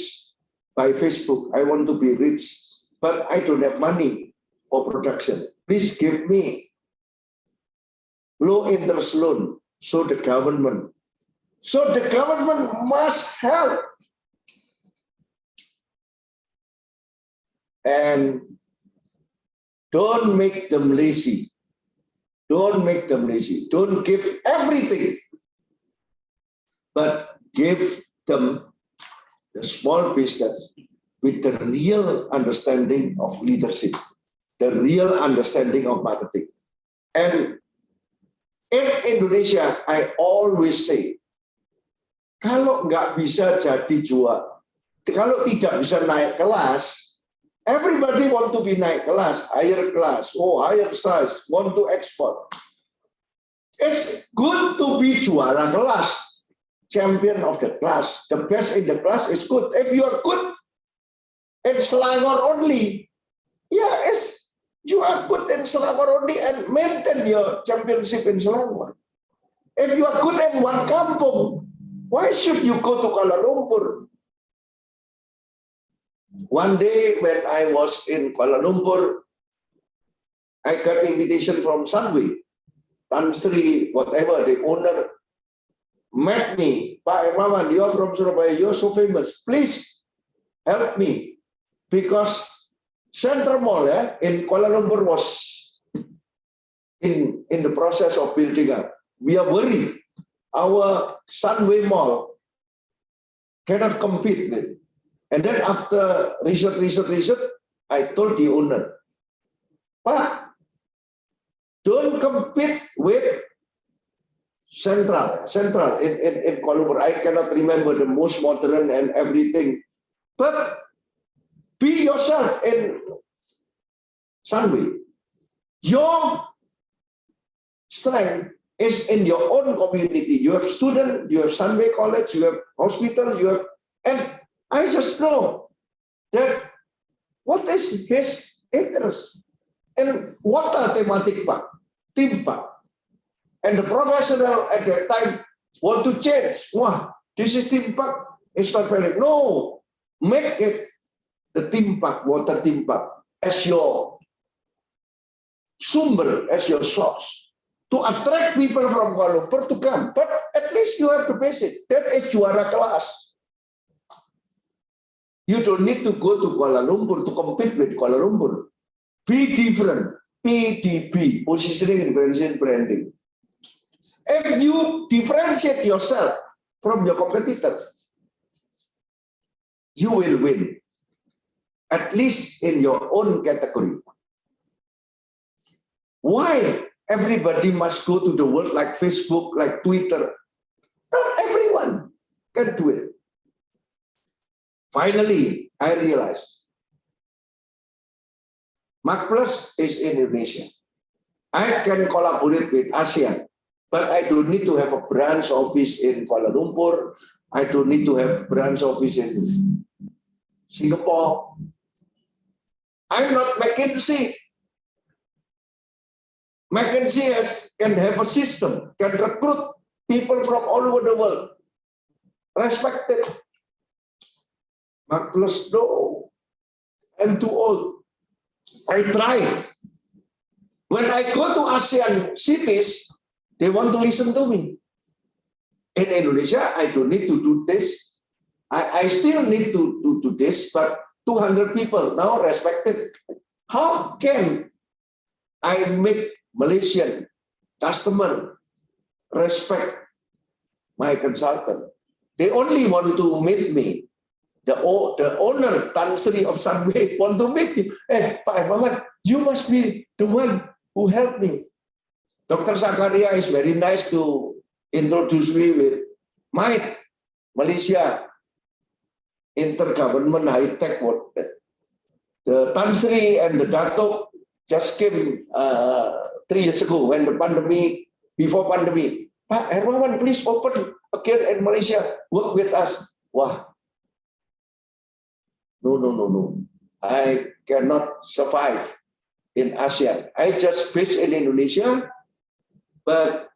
by Facebook. I want to be rich, but I don't have money for production. Please give me low interest loan. So the government must help. And don't make them lazy. Don't make them lazy. Don't give everything, but give them the small business with the real understanding of leadership, the real understanding of marketing. And In Indonesia, I always say, kalau nggak bisa jadi juara, kalau tidak bisa naik kelas, everybody want to be naik kelas, higher class, higher size, want to export. It's good to be juara kelas, champion of the class, the best in the class is good. If you are good in Selangor only, you are good in Selangor only and maintain your championship in Selangor. If you are good in one kampung, why should you go to Kuala Lumpur? One day when I was in Kuala Lumpur, I got invitation from Sunway, Tan Sri, whatever, the owner met me. Pak Hermawan, you are from Surabaya, you are so famous. Please help me. Because Central Mall in Kuala Lumpur was in the process of building up. We are worried. Our Sunway Mall cannot compete with. And then after research, I told the owner, Pak, don't compete with Central in Kuala Lumpur. I cannot remember the most modern and everything. But be yourself in Sunway. Your strength is in your own community. You have students, you have Sunway College, you have hospital, and I just know that what is his interest. And what are thematic Pak? Team Pak. And the professional at that time want to change. Wah, this is Team Pak. It's not valid. No, make it the Team Pak, water Team Pak, as your sumber, as your source. To attract people from Kuala Lumpur to come. But at least you have the basic. That is juara kelas. You don't need to go to Kuala Lumpur to compete with Kuala Lumpur. Be different. PDB, positioning, differentiation, branding. If you differentiate yourself from your competitor, you will win. At least in your own category. Why everybody must go to the world like Facebook, like Twitter? Not everyone can do it. Finally, I realized Mark Plus is in Indonesia. I can collaborate with ASEAN, but I don't need to have a branch office in Kuala Lumpur. I don't need to have branch office in Singapore. I'm not McKinsey. McKinsey can have a system, can recruit people from all over the world. Respected. Mark Plus, no. I'm too old. I tried. When I go to ASEAN cities, they want to listen to me. In Indonesia, I don't need to do this. I still need to do this, but 200 people now respected. How can I make Malaysian customer respect my consultant? They only want to meet me. The owner, Tan Sri of Sunway, want to meet me. Pak Hermawan, you must be the one who helped me. Dr. Zakaria is very nice to introduce me with Malaysia Intergovernment High Tech. The Tan Sri and the Datuk just came 3 years ago when the pandemic, before pandemic. Pak Hermawan, please open again in Malaysia, work with us. Wah. No. I cannot survive in ASEAN. I just based in Indonesia, but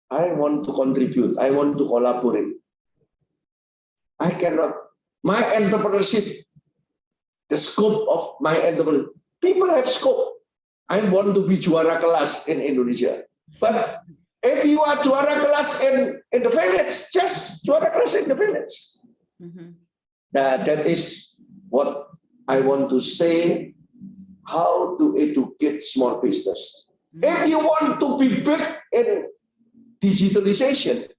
I want to contribute. I want to collaborate. I cannot. My entrepreneurship, the scope of my entrepreneurship, people have scope. I want to be juara kelas in Indonesia. But if you are juara kelas in the village, just juara kelas in the village. That is what I want to say, how to educate small business. If you want to be big in digitalization,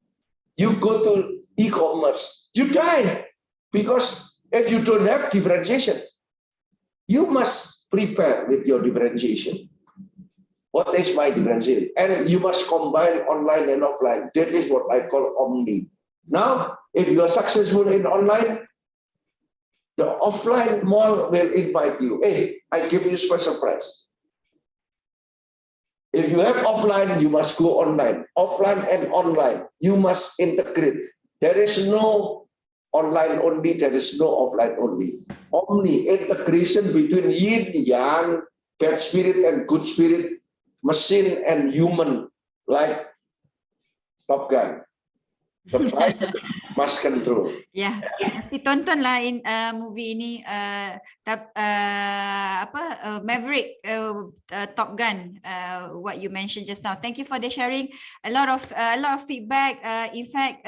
you go to e-commerce, you die. Because if you don't have differentiation, you must prepare with your differentiation. What is my differentiation? And you must combine online and offline. That is what I call omni. Now, if you are successful in online, the offline mall will invite you. Hey, I give you special price. If you have offline, you must go online. Offline and online, you must integrate. There is no online only, there is no offline only. Omni, integration between yin, yang, bad spirit and good spirit, machine and human, like Top Gun. The driver must control. Ya, mesti tontonlah movie ini Maverick, Top Gun, what you mentioned just now. Thank you for the sharing. A lot of feedback. In fact,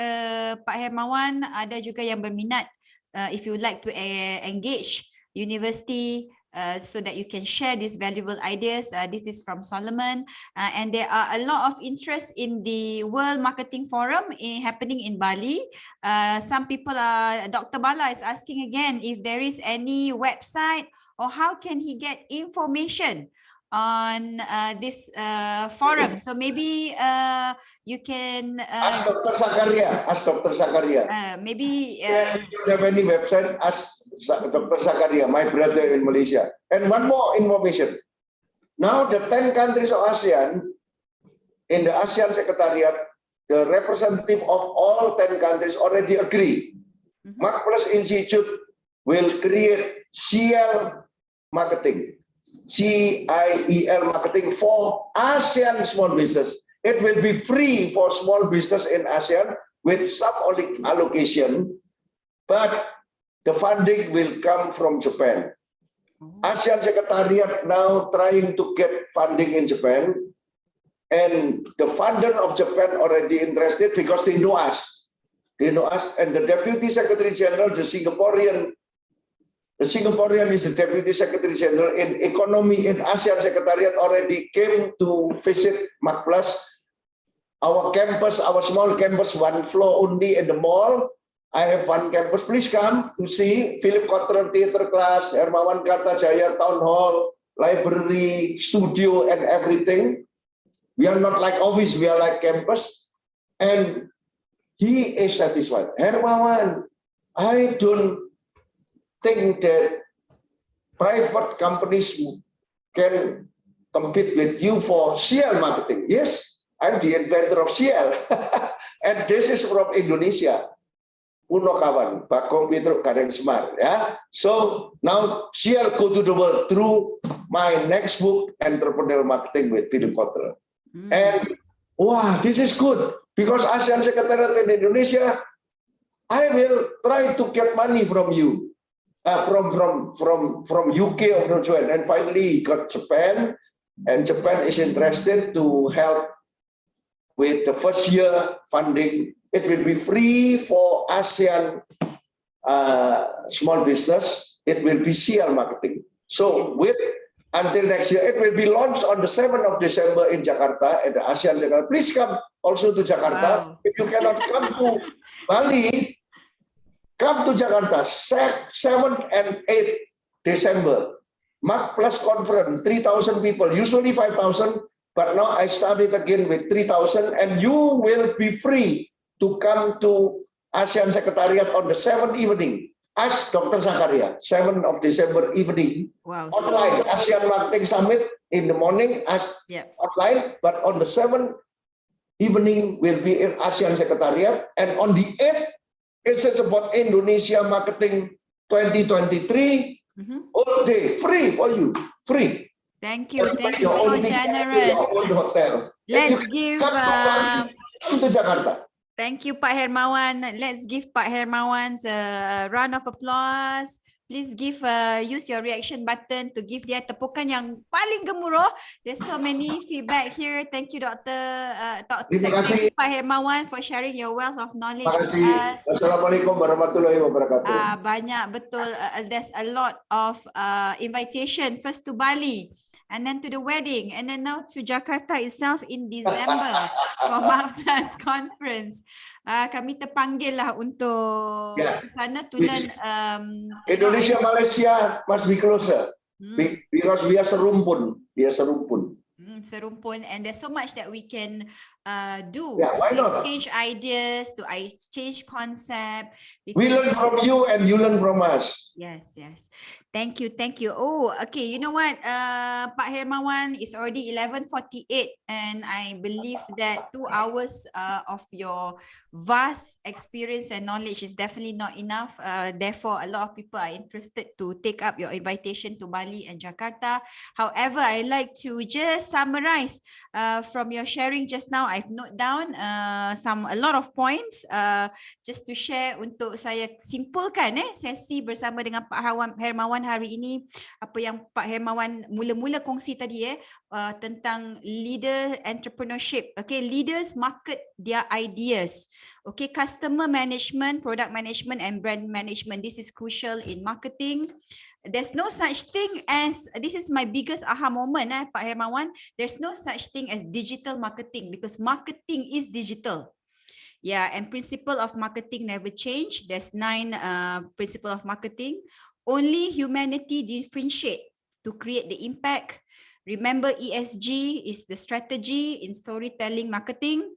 Pak Hermawan ada juga yang berminat. If you would like to engage university so that you can share these valuable ideas. This is from Solomon, and there are a lot of interest in the World Marketing Forum happening in Bali. Some people Dr. Bala is asking again if there is any website or how can he get information on this forum. So maybe you can ask Dr. Zakaria. Ask Dr. Zakaria. Maybe if you don't have any website, ask Dr. Zakaria, my brother in Malaysia. And one more information. Now the 10 countries of ASEAN, in the ASEAN Secretariat, the representative of all 10 countries already agree. Mark Plus Institute will create CIEL marketing. CIEL marketing for ASEAN small business. It will be free for small business in ASEAN with some allocation, but the funding will come from Japan. ASEAN Secretariat now trying to get funding in Japan, and the funder of Japan already interested because they know us. They know us, and the Deputy Secretary General, the Singaporean is the Deputy Secretary General in Economy in ASEAN Secretariat, already came to visit Mark Plus. Our campus, our small campus, one floor only in the mall. I have one campus. Please come to see Philip Kotler Theater Class, Hermawan Kartajaya Town Hall, library, studio, and everything. We are not like office, we are like campus. And he is satisfied. Hermawan, I don't think that private companies can compete with you for CIEL marketing. Yes, I'm the inventor of CIEL. And this is from Indonesia. Uno kawan, Bakong Petruk Kadang Semar. Yeah? So now CIEL go to the world through my next book, Entrepreneurial Marketing with Philip Kotler. And wow, this is good because ASEAN Secretariat in Indonesia, I will try to get money from you, from UK or Japan, and finally got Japan, and Japan is interested to help with the first year funding. It will be free for ASEAN small business. It will be CIEL marketing. So until next year, it will be launched on the 7th of December in Jakarta at the ASEAN Jakarta. Please come also to Jakarta. Wow. If you cannot come to Bali, come to Jakarta, 7th and 8th December. Mark Plus Conference, 3,000 people, usually 5,000, but now I started again with 3,000, and you will be free to come to ASEAN Secretariat on the 7th evening. Ask Dr. Zakaria, 7th of December evening. Wow, online, so ASEAN Marketing Summit in the morning, online, but on the 7th evening will be in ASEAN Secretariat, and on the 8th, it's about Indonesia Marketing 2023, all day, free for you, free. Thank you so generous. Let's give to Jakarta. Thank you, Pak Hermawan. Let's give Pak Hermawan a round of applause. Please use your reaction button to give dia tepukan yang paling gemuruh. There's so many feedback here. Thank you, Terima kasih Pak Hermawan for sharing your wealth of knowledge with us. Assalamualaikum warahmatullahi wabarakatuh. Banyak betul. There's a lot of invitation. First to Bali, and then to the wedding, and then now to Jakarta itself in December for Mark+ conference. Kami terpanggil lah untuk ke sana to learn. Indonesia Malaysia must be closer because we are serumpun. serumpun, and there's so much that we can do Yeah, why to not? exchange ideas, to exchange concept. We because learn from you and you learn from us. Yes, yes. Thank you, thank you. Oh, okay. You know what, Pak Hermawan, it's already 11:48, and I believe that 2 hours of your vast experience and knowledge is definitely not enough. Therefore, a lot of people are interested to take up your invitation to Bali and Jakarta. However, I like to just summarize from your sharing just now. I've noted down a lot of points just to share untuk saya simpulkan sesi bersama dengan Pak Hermawan hari ini. Apa yang Pak Hermawan mula-mula kongsi tadi tentang leader entrepreneurship. Okay, leaders market their ideas. Okay, customer management, product management and brand management. This is crucial in marketing. There's no such thing as, this is my biggest aha moment, Pak Hermawan. There's no such thing as digital marketing because marketing is digital. Yeah, and principle of marketing never change. There's 9 principle of marketing. Only humanity differentiate to create the impact. Remember, ESG is the strategy in storytelling marketing.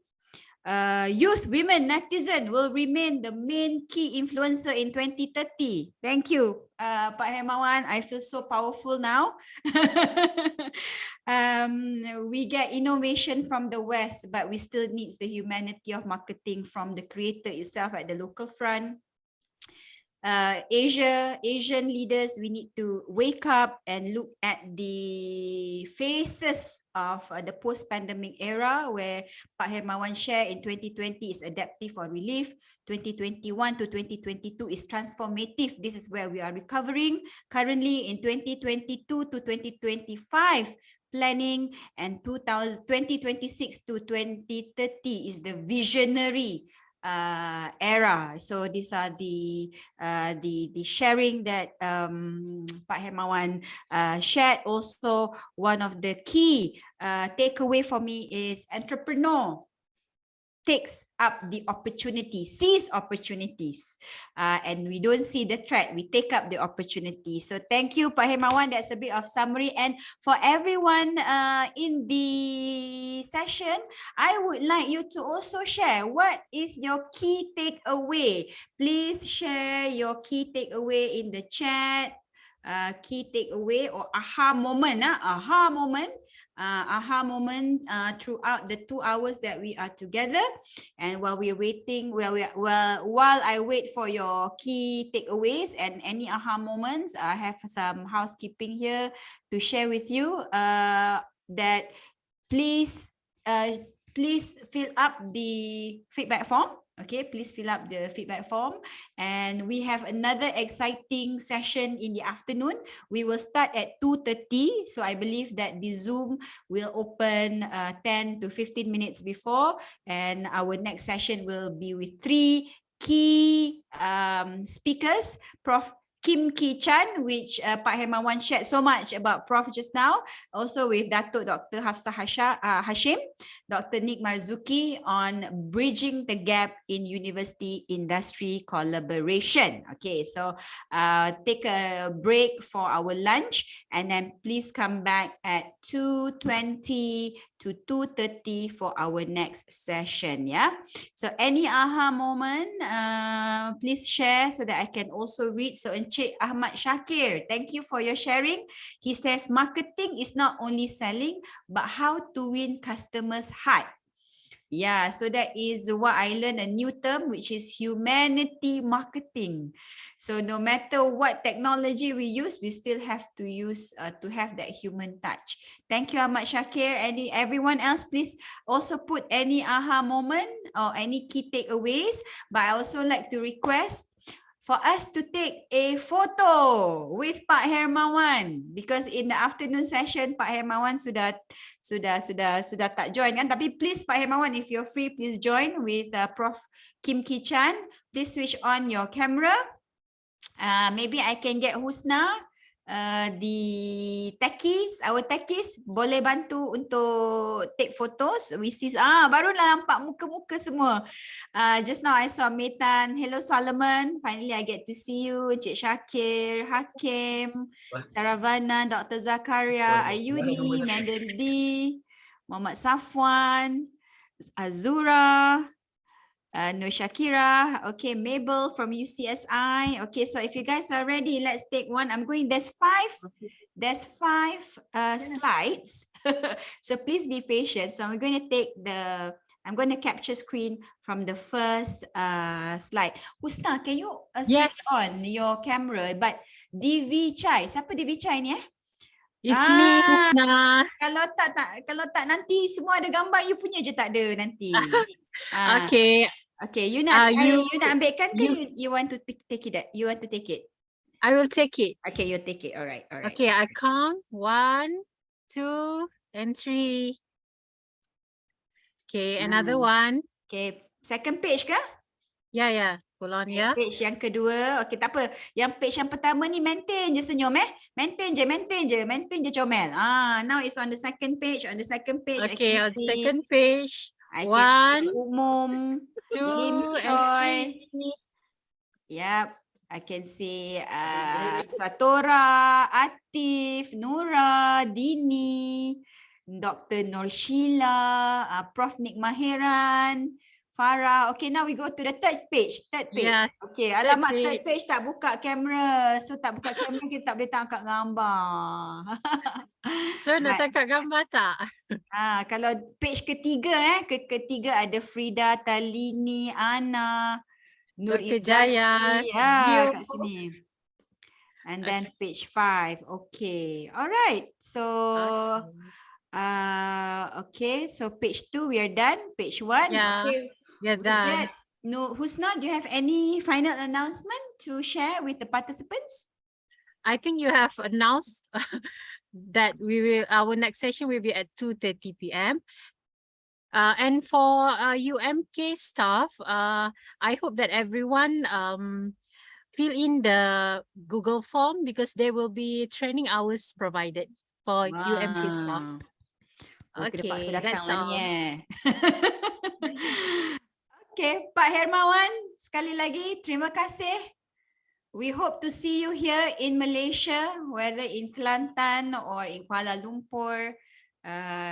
Youth, women, netizen will remain the main key influencer in 2030. Thank you, Pak Hermawan. I feel so powerful now. We get innovation from the West, but we still need the humanity of marketing from the creator itself at the local front. Asian leaders, we need to wake up and look at the faces of the post-pandemic era where Pak Hermawan shared in 2020 is adaptive or relief, 2021 to 2022 is transformative. This is where we are recovering. Currently in 2022 to 2025, planning, and 2026 to 2030 is the visionary era. So these are the sharing that Pak Hermawan shared. Also, one of the key takeaway for me is entrepreneur takes up the opportunity, sees opportunities, and we don't see the threat, we take up the opportunity. So thank you, Pak Hermawan. That's a bit of summary. And for everyone in the session, I would like you to also share what is your key takeaway. Please share your key takeaway in the chat. Key takeaway or aha moment, throughout the 2 hours that we are together. And while we're waiting, while I wait for your key takeaways and any aha moments, I have some housekeeping here to share with you. That please fill up the feedback form. Okay, please fill up the feedback form. And we have another exciting session in the afternoon. We will start at 2:30. So I believe that the Zoom will open 10 to 15 minutes before. And our next session will be with 3 key speakers. Prof. Kim Ki-chan, which Pak Hermawan shared so much about Prof just now. Also with Datuk Dr. Hafsah Hashim, Dr. Nick Marzuki on bridging the gap in university industry collaboration. Okay, so take a break for our lunch and then please come back at 2:20 to 2:30 for our next session. Yeah. So any aha moment, please share so that I can also read. So Encik Ahmad Shakir, thank you for your sharing. He says marketing is not only selling, but how to win customers' heart. Yeah, so that is what I learned, a new term, which is humanity marketing. So no matter what technology we use, we still have to use to have that human touch. Thank you, Ahmad Shakir. Everyone else, please also put any aha moment or any key takeaways. But I also like to request for us to take a photo with Pak Hermawan, because in the afternoon session Pak Hermawan sudah tak join kan, tapi please Pak Hermawan, if you're free, please join with Prof Kim Ki-chan. Please switch on your camera. Maybe I can get Husna, our techies boleh bantu untuk take photos. We see barulah nampak muka-muka semua. Just now I saw Metan. Hello Solomon, finally I get to see you. Encik Shakir, Hakim, Saravana, Dr. Zakaria, Ayuni, Mandan D, Muhammad Safwan, Azura, Nur Shakira, okay, Mabel from UCSI. Okay, so if you guys are ready, let's take one. There's five slides. So please be patient. So I'm going to capture screen from the first slide. Husna, can you switch on your camera? But DV Chai, siapa DV Chai ni It's me, Husna. Kalau tak nanti semua ada gambar, you punya je tak ada nanti. Okay. Okay, you nak ambilkan ke you- you want to take it? You want to take it? I will take it. Okay, you take it. All right. Okay, I count 1, 2, and 3. Okay, another one. Okay, second page ke? Yeah. Hold on, yeah. Page yang kedua. Okay, tak apa. Yang page yang pertama ni maintain je senyum Maintain je comel. Now it's on the second page. On the second page, Okay, on the activity. second page. I can 1, see Umum, 2, Lim and Choi. 3. Yep, I can see Satora, Atif, Nura, Dini, Dr. Nur Sheila, Prof. Nick Maheran, Farah. Okay, now we go to the third page. Yeah, Okay, alamak, third page tak buka kamera. So tak buka kamera, kita tak boleh tangkap gambar. So nak tangkap gambar tak? Kalau page ketiga ketiga ada Frida, Talini, Ana, Nur Dr. Jaya, Izzati, Gio. kat sini. And then page 5. Okay. All right. So okay, so page 2 we are done. Page 1. Yeah, Okay. we are done. No, Husna, do you have any final announcement to share with the participants? I think you have announced that our next session will be at 2:30 p.m. And for UMK staff, I hope that everyone fill in the Google form because there will be training hours provided for UMK staff. Okay, Okay, that's that's all. Okay, Pak Hermawan, sekali lagi terima kasih. We hope to see you here in Malaysia, whether in Kelantan or in Kuala Lumpur,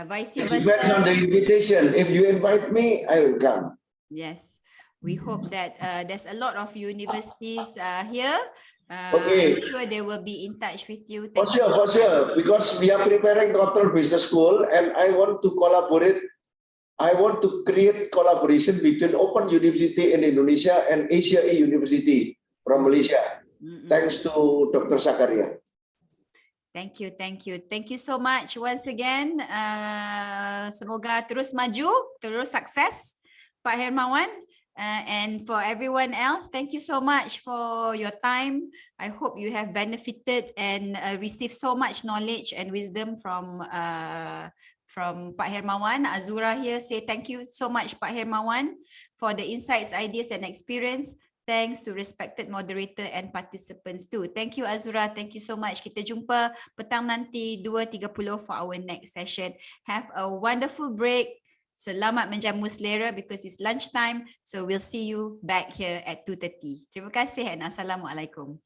vice Depends on versa. the invitation. If you invite me, I will come. Yes, we hope that there's a lot of universities here. Okay. I'm sure they will be in touch with you. For sure. Because we are preparing Doctor Business School and I want to collaborate. I want to create collaboration between Open University in Indonesia and Asia A University from Malaysia. Thanks to Dr. Zakaria. Thank you so much once again. Semoga terus maju, terus sukses, Pak Hermawan. And for everyone else, thank you so much for your time. I hope you have benefited and received so much knowledge and wisdom from Pak Hermawan. Azura here say thank you so much, Pak Hermawan, for the insights, ideas and experience. Thanks to respected moderator and participants too. Thank you, Azura. Thank you so much. Kita jumpa petang nanti 2:30 for our next session. Have a wonderful break. Selamat menjamu selera because it's lunchtime. So we'll see you back here at 2:30. Terima kasih and Assalamualaikum.